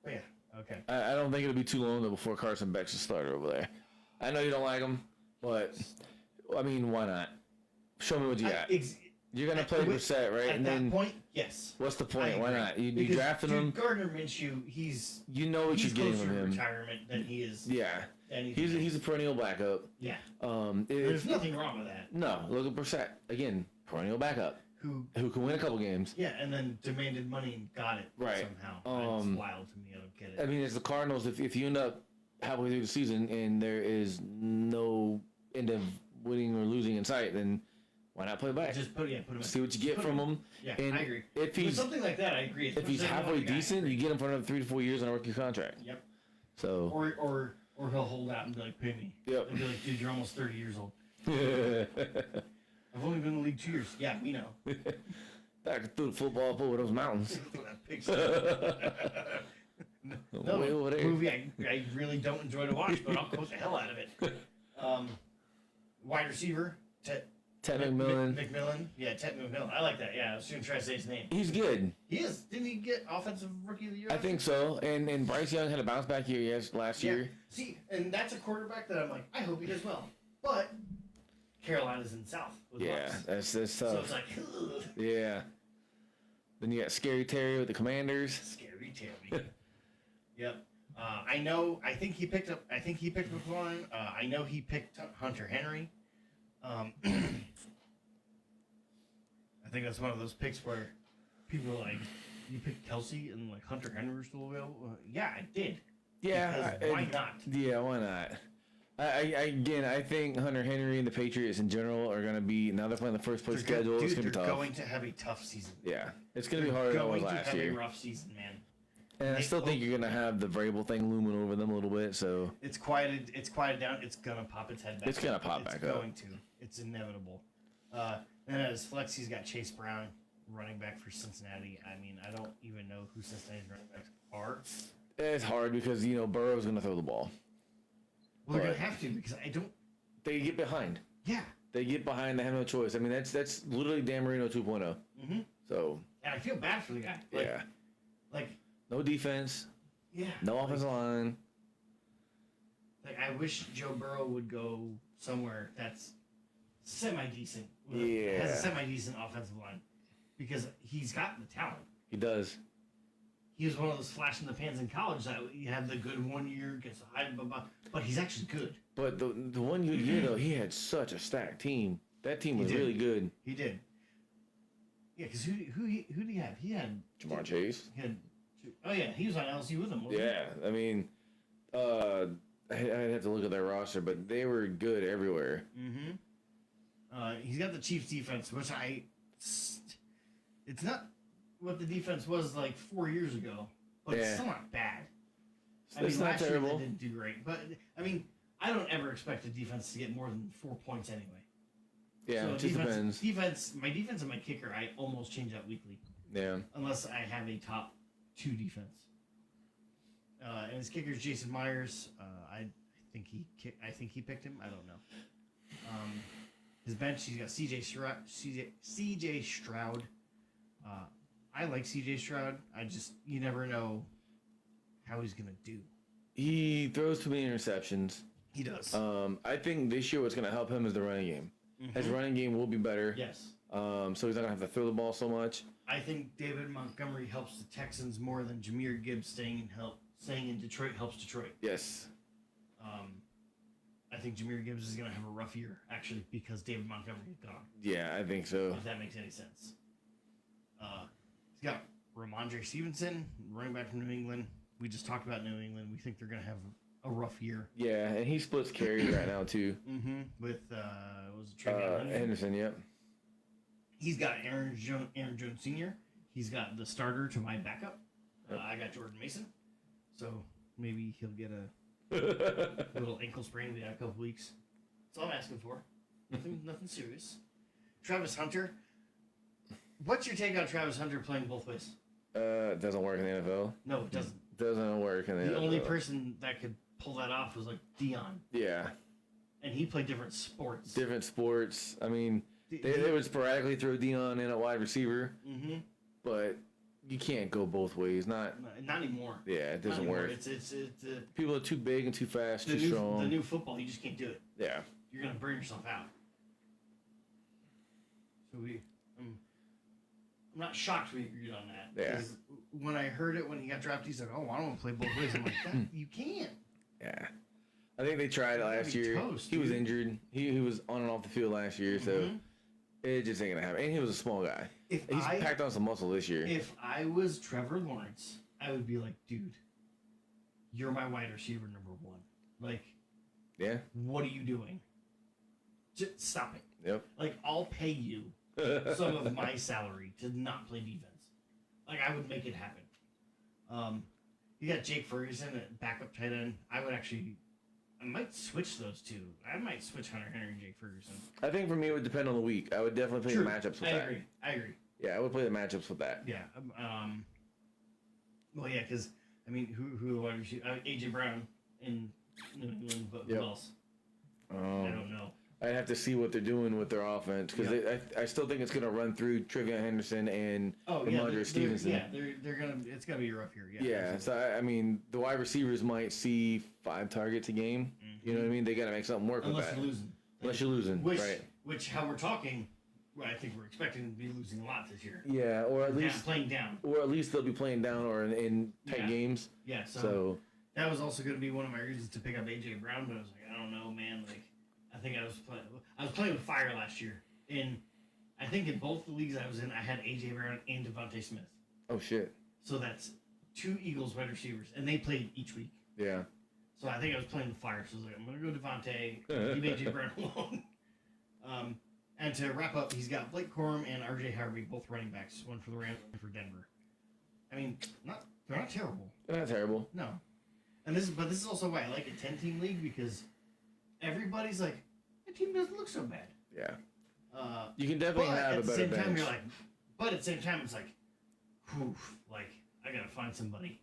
But yeah, okay. I don't think it'll be too long though before Carson Beck's a starter over there. I know you don't like him, But I mean, why not? Show me what you got. You're gonna play Brissett, right? At that point, yes. What's the point? Why not? You drafted him. Gardner Minshew, he's what you're getting from him. Retirement than he is. Yeah. He's a perennial backup. Yeah. There's nothing wrong with that. No, look at Brissett again, perennial backup. Who can win a couple games. Yeah, and then demanded money and got it somehow. It's wild to me. I don't get it. I mean, it's the Cardinals. If you end up halfway through the season and there is no end of winning or losing in sight, then why not play back? Just put him in. See what you get from him. Yeah, and I agree. If he's something like that, I agree. If he's halfway decent, you get him for another 3 to 4 years on a rookie contract. Yep. So. Or he'll hold out and be like, pay me. Yep. And be like, dude, you're almost 30 years old. I've only been in the league 2 years. Yeah, we know. Back through the football over those mountains. No, movie I really don't enjoy to watch, but I'll quote the hell out of it. Wide receiver, Ted McMillan. Yeah, Ted McMillan. I like that. Yeah, I was going to try to say his name. He's good. He is. Didn't he get Offensive Rookie of the Year? I think so. And Bryce Young had a bounce back year last year. See, and that's a quarterback that I'm like, I hope he does well. But Carolina's in the South. That's tough. So it's like, ugh. Yeah. Then you got Scary Terry with the Commanders. Scary Terry. Yep. I think he picked up one. I know he picked up Hunter Henry. I think that's one of those picks where people are like, you picked Kelsey and like Hunter Henry was still available? Yeah, I did. Yeah. Why not? Yeah, why not? I think Hunter Henry and the Patriots in general are going to be, now they're playing the first place schedule. It's going to be tough. They're going to have a tough season. Yeah. It's going to be harder than it was last year. They're going to have a rough season, man. And I still think you're going to have the Vrabel thing looming over them a little bit, so. It's quieted down. It's going to pop its head back up. It's going to pop back up. It's going to. It's inevitable. And as flex, he's got Chase Brown, running back for Cincinnati. I mean, I don't even know who Cincinnati's running backs are. It's hard because, Burrow's going to throw the ball. Well, they're going to have to because I don't. They get behind. Yeah. They get behind. They have no choice. I mean, that's literally Dan Marino 2.0. Mm-hmm. So. And I feel bad for the guy. Like. No defense. Yeah. No offensive line. Like, I wish Joe Burrow would go somewhere that's semi-decent. Yeah. Has a semi-decent offensive line. Because he's got the talent. He does. He was one of those flash in the pans in college that he had the good 1 year, gets a high, but he's actually good. But the 1 good year, though, he had such a stacked team. That team was really good. He did. Yeah, because who did he have? He had Jamar Chase. He was on LSU with him, wasn't he? I mean, I'd have to look at their roster, but they were good everywhere. Mm-hmm. He's got the Chiefs defense, which it's not what the defense was like 4 years ago, but it's still not bad. It's not terrible. Year they didn't do great, but I mean, I don't ever expect a defense to get more than 4 points anyway. Yeah, so it just depends. My defense and my kicker, I almost change out weekly. Yeah. Unless I have a top 2 defense. And his kicker is Jason Myers. I think he picked him. I don't know. His bench, he's got CJ Stroud. I like CJ Stroud. You never know how he's gonna do. He throws too many interceptions. He does. I think this year what's gonna help him is the running game. Mm-hmm. His running game will be better. Yes. So he's not gonna have to throw the ball so much. I think David Montgomery helps the Texans more than Jahmyr Gibbs staying in Detroit helps Detroit. Yes. I think Jahmyr Gibbs is going to have a rough year, actually, because David Montgomery is gone. Yeah, I think so. If that makes any sense. He's got Ramondre Stevenson, running back from New England. We just talked about New England. We think they're going to have a rough year. Yeah, and he splits carries right now, too. Mm-hmm. With, was it Trey Henderson, yep. He's got Aaron Jones Sr. He's got the starter to my backup. I got Jordan Mason. So maybe he'll get a little ankle sprain in a couple weeks. That's all I'm asking for. Nothing serious. Travis Hunter. What's your take on Travis Hunter playing both ways? It doesn't work in the NFL. No, it doesn't. Doesn't work in the NFL. The only person that could pull that off was like Dion. Yeah. And he played different sports. I mean, they would sporadically throw Dion in at wide receiver. Mm-hmm. But you can't go both ways. Not anymore. Yeah, it doesn't work. It's people are too big and too fast, too strong. The new football, you just can't do it. Yeah. you're gonna burn yourself out. So I'm not shocked we agreed on that. Yeah. When I heard it when he got drafted, he's like, "Oh, I don't want to play both ways." I'm like, "You can't." Yeah. I think they tried last year. Toast, he was injured. He was on and off the field last year, so it just ain't gonna happen. And he was a small guy. He's packed on some muscle this year. If I was Trevor Lawrence, I would be like, "Dude, you're my wide receiver number 1. Like, yeah. What are you doing? Just stop it." Yep. Like, I'll pay you some of my salary to not play defense. Like, I would make it happen. You got Jake Ferguson at backup tight end. I might switch those two. I might switch Hunter Henry and Jake Ferguson. I think for me it would depend on the week. I would definitely play the matchups with that. I agree. Yeah, I would play the matchups with that. Yeah. Well, yeah, because I mean, who the wide receiver? AJ Brown in New England, but who else? I don't know. I'd have to see what they're doing with their offense because I still think it's going to run through Trevion Henderson and Ramondre Stevenson. Yeah, they're gonna. It's gonna be rough here. Yeah. Yeah. So I mean, the wide receivers might see 5 targets a game. Mm-hmm. You know what I mean? They got to make something work with that. Unless you're losing. Which how we're talking. Well, I think we're expecting to be losing a lot this year. Yeah, or at least playing down. Or at least they'll be playing down or in tight games. Yeah. So that was also going to be one of my reasons to pick up AJ Brown, but I was like, I don't know, man. Like, I think I was playing with fire last year. I think in both the leagues I was in, I had AJ Brown and Devontae Smith. Oh shit! So that's 2 Eagles wide receivers, and they played each week. Yeah. So I think I was playing with fire. So I was like, I'm gonna go Devontae, leave AJ Brown alone. And to wrap up, he's got Blake Corum and R.J. Harvey, both running backs, one for the Rams, one for Denver. I mean, they're not terrible. They're not terrible. No. And this is also why I like a 10-team league, because everybody's like, the team doesn't look so bad. Yeah. You can definitely have a better bench. But at the same time, it's like, whew, like, I gotta find somebody.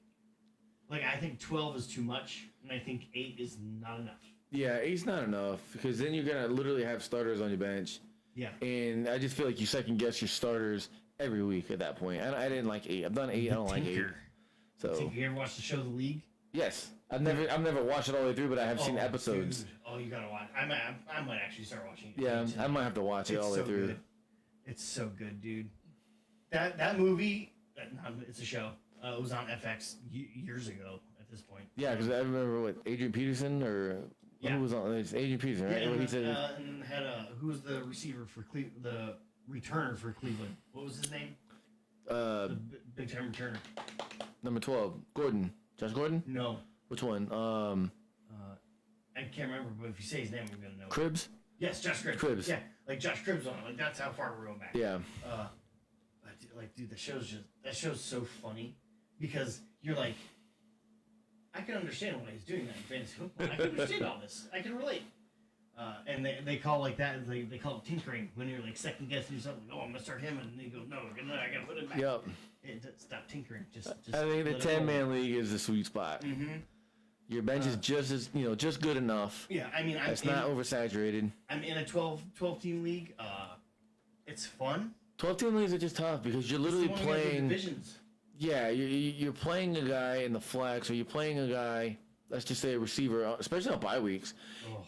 Like, I think 12 is too much, and I think 8 is not enough. Yeah, 8's not enough, because then you're gonna literally have starters on your bench. Yeah. And I just feel like you second guess your starters every week at that point. I didn't like 8. I've done 8. I don't like 8. So. You ever watched the show The League? Yes. I've never watched it all the way through, but I have seen episodes. Dude. Oh, you gotta watch. I might actually start watching it. Yeah, I might have to watch it all the way through. Good. It's so good, dude. That movie, it's a show. It was on FX years ago at this point. Yeah, because I remember Adrian Peterson or. Yeah. Who was on? It's Adrian Peterson, right? Yeah, and then had who was the receiver for the returner for Cleveland? What was his name? The big time returner. Number 12, Gordon. Josh Gordon? No. Which one? I can't remember, but if you say his name, I'm gonna know. Cribbs? Yes, Josh Cribbs. Cribbs. Yeah, like Josh Cribbs on it. Like that's how far we're going back. Yeah. Like, dude, that show's so funny because you're like, I can understand why he's doing that in fantasy football. I can understand all this. I can relate. And they call like that. They call it tinkering when you're like second guessing something. Oh, I'm gonna start him, and they go, no, I gotta put him back. Yep. Stop tinkering. Just I think the 10-man league is the sweet spot. Mm-hmm. Your bench is just good enough. Yeah, I mean, it's not oversaturated. I'm in a 12-team league. It's fun. 12-team leagues are just tough because you're literally playing divisions. Yeah, you're playing a guy in the flex, or you're playing a guy, let's just say a receiver, especially on bye weeks,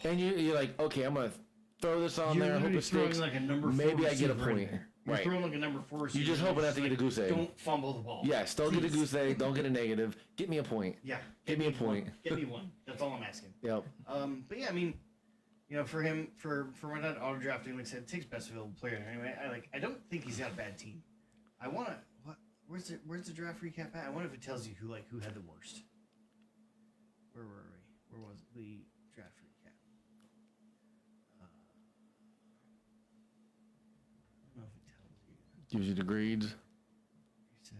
and you're like, okay, I'm gonna throw this on there, hope it sticks. Like a number 4 maybe I get a point. You're throwing like a number 4 receiver. You're just hoping not to get a goose egg. Don't fumble the ball. Yes, don't get a goose egg. Don't get a negative. Get me a point. Yeah, give me a point. Get me one. That's all I'm asking. Yep. But yeah, I mean, for him, for my dad auto drafting, like I said, it takes best available player. Anyway, I don't think he's got a bad team. I want to. Where's the draft recap at? I wonder if it tells you who had the worst. Where were we? Where was the draft recap? I don't know if it tells you. Gives you the grades. Reset.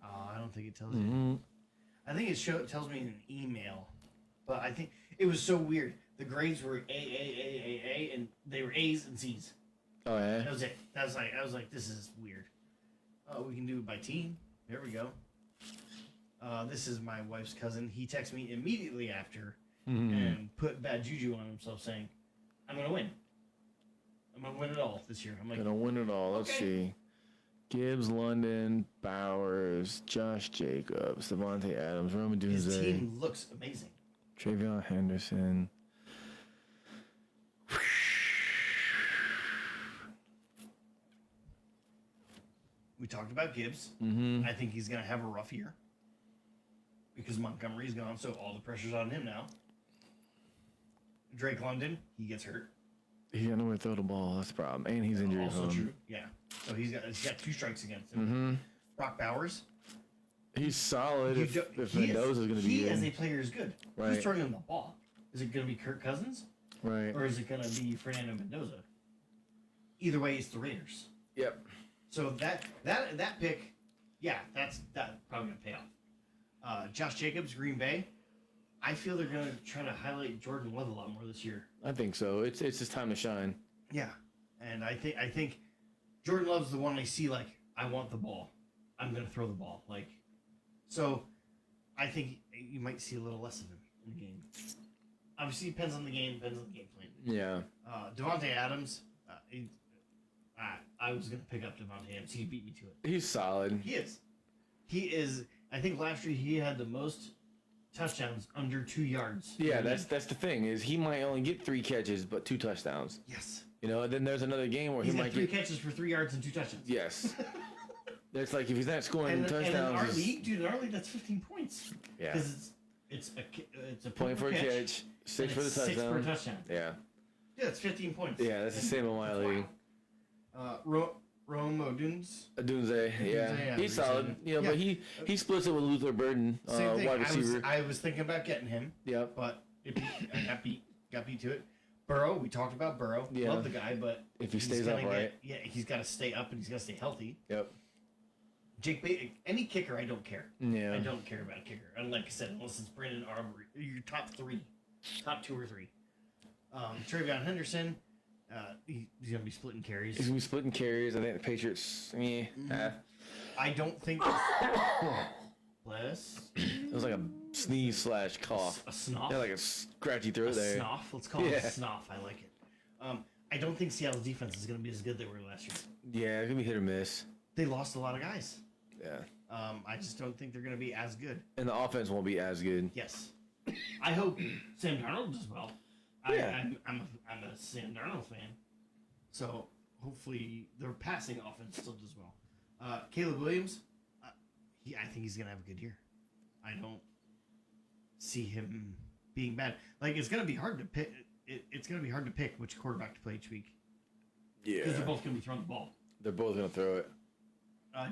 Oh, I don't think it tells you. I think it tells me in an email, but I think it was so weird. The grades were A, and they were A's and C's. Oh yeah. That was it. I was like, this is weird. Oh, we can do it by team. There we go. This is my wife's cousin. He texted me immediately after and put bad juju on himself, saying, "I'm gonna win. I'm gonna win it all this year." I'm like, gonna win it all. Let's see. Gibbs, London, Bowers, Josh Jacobs, Devontae Adams, Roman Dunze. His team looks amazing. Travion Henderson. We talked about Gibbs. Mm-hmm. I think he's going to have a rough year because Montgomery's gone, so all the pressure's on him now. Drake London, he gets hurt. He got nowhere to throw the ball. That's the problem. And he's injured. Also true. Yeah. So he's got 2 strikes against him. Mm-hmm. Brock Bowers. He's solid if Mendoza's going to be He good. as a player is good. Right. Who's throwing him the ball? Is it going to be Kirk Cousins? Right. Or is it going to be Fernando Mendoza? Either way, it's the Raiders. Yep. So that pick, yeah, that's probably going to pay off. Josh Jacobs, Green Bay. I feel they're going to try to highlight Jordan Love a lot more this year. I think so. It's his time to shine. Yeah, and I think Jordan Love's the one I see like I want the ball. I'm going to throw the ball. Like, so I think you might see a little less of him in the game. Obviously, it depends on the game. Depends on the game plan. Yeah. Devontae Adams. I was going to pick up Devontae Adams. He beat me to it. He's solid. He is. He is. I think last year he had the most touchdowns under 2 yards. Yeah, that's the thing is he might only get 3 catches but 2 touchdowns. Yes. You know, and then there's another game where He's he got might 3 get catches for 3 yards and 2 touchdowns. Yes. It's like if he's not scoring And touchdowns, in our league, dude, in our league, that's 15 points. Yeah. Because it's a point for a catch, 6 for the touchdown. 6 for a touchdown. Yeah. Yeah, it's 15 points. Yeah, that's the same in my league. Rome Odunze. Dunze, yeah. He's solid. You know, but he splits it with Luther Burden, Same thing. wide receiver. I was thinking about getting him. Yep. But I got beat to it. Burrow, we talked about Burrow. Yeah. Love the guy, but If he stays upright. He's got to stay up and he's got to stay healthy. Yep. Jake Bates, any kicker, I don't care. Yeah. I don't care about a kicker. And like I said, unless it's Brandon Aubrey, your top 2 or 3. Travion Henderson, he's gonna be splitting carries. He's going to be splitting carries. I think the Patriots, I don't think. Bless. It was like a sneeze / cough. A snuff. Yeah, like a scratchy throat A there. snuff. Let's call it a snuff. I like it. I don't think Seattle's defense is going to be as good they were last year. Yeah, it's going to be hit or miss. They lost a lot of guys. Yeah. I just don't think they're going to be as good. And the offense won't be as good. Yes. I hope Sam Darnold does well. Yeah. I'm a Sam Darnold fan. So hopefully their passing offense still does well. Caleb Williams, I think he's going to have a good year. I don't see him being bad. Like, it's going to be hard to pick. It's going to be hard to pick which quarterback to play each week. Yeah. Because they're both going to be throwing the ball. They're both going to throw it.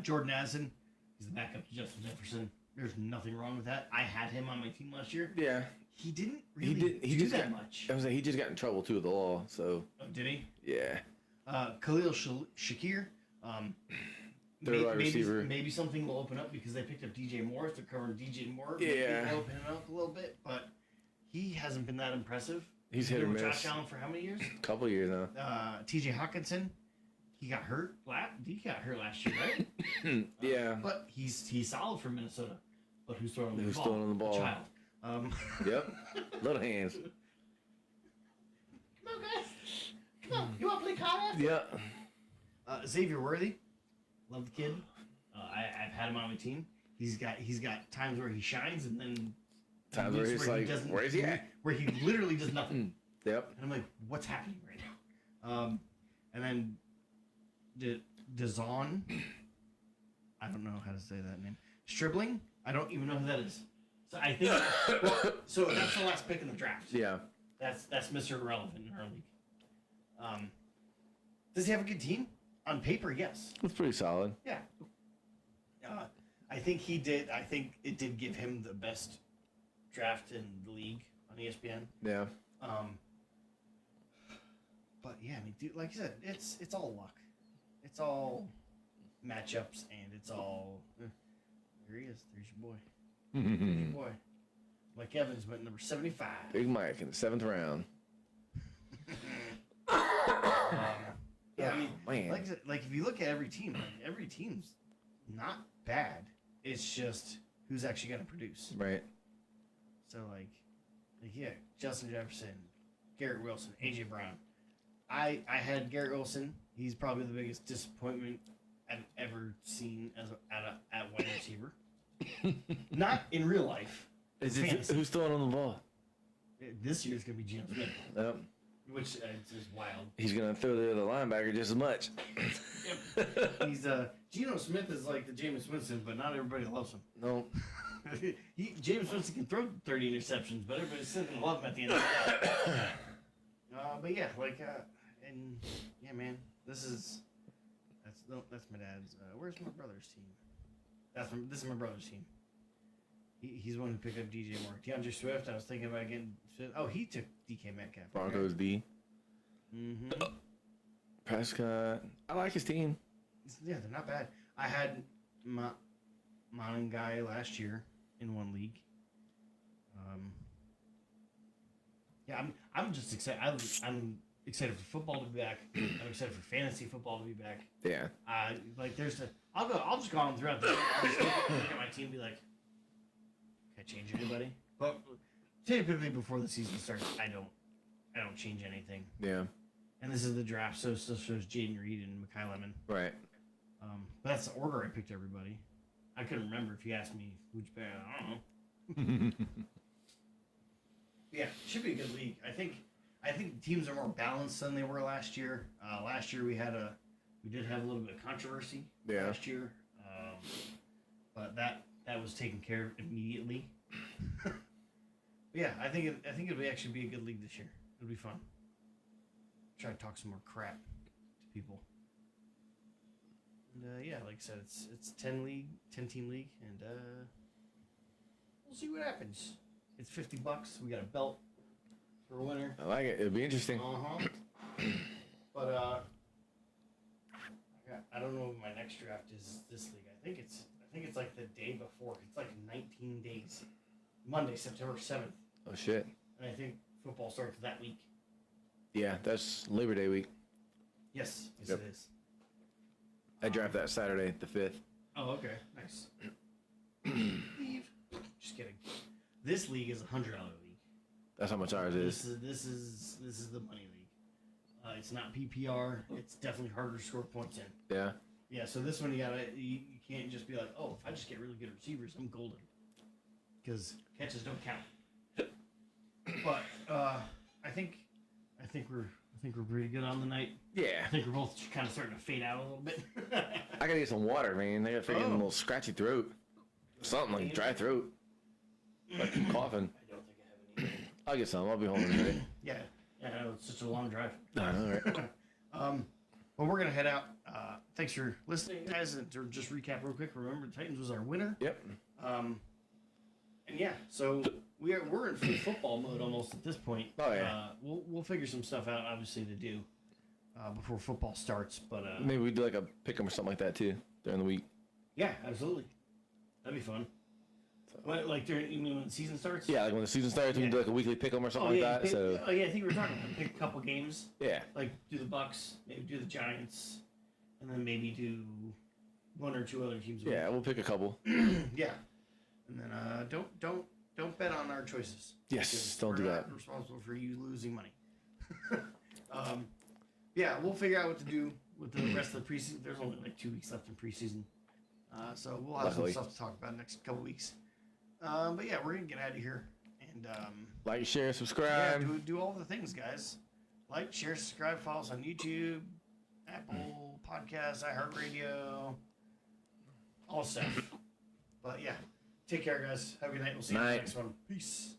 Jordan Addison, he's the backup to Justin Jefferson. There's nothing wrong with that. I had him on my team last year. Yeah. He didn't really do that much. I was like, he just got in trouble too with the law, so. Oh, did he? Yeah. Khalil Shakir. Third wide receiver. Maybe something will open up because they picked up DJ Moore. If they're covering DJ Moore, yeah. maybe they'll open it up a little bit. But he hasn't been that impressive. He's hit or miss. Josh Allen for how many years? A couple of years now. TJ Hawkinson. He got hurt. He got hurt last year, right? Yeah. But he's solid for Minnesota. But who's throwing the ball? Who's throwing the ball? A child. Yep. Little hands. Come on, guys. Come on. You want to play card? Yeah. Xavier Worthy. Love the kid. I've had him on my team. He's got times where he shines and then times where he's like, where is he at? Where he literally does nothing. Yep. And I'm like, what's happening right now? And then Dazon. I don't know how to say that name. Stribling. I don't even know who that is. So I think. So that's the last pick in the draft. Yeah. That's Mr. Irrelevant in our league. Does he have a good team? On paper, yes. It's pretty solid. Yeah. I think he did. I think it did give him the best draft in the league on ESPN. Yeah. But yeah, I mean, dude, like you said, it's all luck. It's all matchups, and it's all. There he is. There's your boy. There's your boy. Mike Evans went number 75. Big Mike in the 7th round. Yeah, I mean, man. like if you look at every team, like every team's not bad. It's just who's actually going to produce. Right. So like yeah, Justin Jefferson, Garrett Wilson, AJ Brown. I had Garrett Wilson. He's probably the biggest disappointment I've ever seen at wide receiver. Not in real life. Who's throwing on the ball? This year's gonna be Geno Smith, Yep. which is just wild. He's gonna throw the other linebacker just as much. Yep. He's Geno Smith is like the Jameis Winston, but not everybody loves him. No. Jameis Winston can throw 30 interceptions, but everybody's still gonna love him at the end of the day. But yeah, and yeah, man, that's my dad's. Where's my brother's team? This is my brother's team. He's the one who picked up DJ Moore. DeAndre Swift, I was thinking about getting Swift. Oh, he took DK Metcalf. Broncos D. Mm-hmm. Prescott. I like his team. Yeah, they're not bad. I had Guy last year in one league. Yeah, I'm just excited. I'm excited for football to be back. I'm excited for fantasy football to be back. Yeah. I'll just go on throughout the year. I'll just look at my team and be like, can I change anybody? But typically before the season starts, I don't change anything. Yeah. And this is the draft, so it still shows Jaden Reed and Mekhi Lemon. Right. But that's the order I picked everybody. I couldn't remember if you asked me who'd you pick. I don't know. Yeah, it should be a good league. I think teams are more balanced than they were last year. Last year we did have a little bit of controversy last year, but that was taken care of immediately. Yeah, I think it'll actually be a good league this year. It'll be fun. Try to talk some more crap to people. And yeah, like I said, it's 10 team league, and we'll see what happens. It's $50. We got a belt for a winner. I like it. It'll be interesting. But I don't know if my next draft is this league. I think it's like the day before. It's like 19 days. Monday, September 7th. Oh shit. And I think football starts that week. Yeah, that's Labor Day week. Yes, Yep. It is. I draft that Saturday, the 5th. Oh, okay, nice. Leave. Just kidding. This league is $100 league. That's how much ours is. This is the money league. It's not PPR. It's definitely harder to score points in. Yeah. Yeah. So this one you can't just be like, oh, if I just get really good receivers, I'm golden. Because catches don't count. But I think we're pretty good on the night. Yeah. I think we're both kind of starting to fade out a little bit. I gotta get some water, man. I got a little scratchy throat. Something like dry throat. Like I'm coughing. I don't think I have any. I'll get some. I'll be home in a minute. Yeah. I know, it's such a long drive. I know, right? Well, we're gonna head out. Thanks for listening, guys. And to just recap real quick, remember the Titans was our winner. Yep. And yeah, so we're in full football mode almost at this point. Oh yeah. We'll figure some stuff out, obviously, to do before football starts. But maybe we do like a pick 'em or something like that too during the week. yeah, absolutely, that'd be fun. What, like you mean when the season starts? Yeah, like when the season starts, we can do like a weekly pick 'em or something like that. Oh yeah, I think we were talking about pick a couple games. Yeah. Like do the Bucks, maybe do the Giants, and then maybe do one or two other teams. Yeah, we'll pick a couple. Yeah, and then don't bet on our choices. Yes, don't do that. We're not responsible for you losing money. Yeah, we'll figure out what to do with the rest of the preseason. There's only like 2 weeks left in preseason, so we'll have some stuff to talk about next couple weeks. But yeah, we're gonna get out of here and like, share, subscribe. Yeah, do all the things, guys. Like, share, subscribe, follow us on YouTube, Apple Podcasts, iHeartRadio, all stuff. But yeah, take care, guys. Have a good night. We'll see you in the next one. Peace.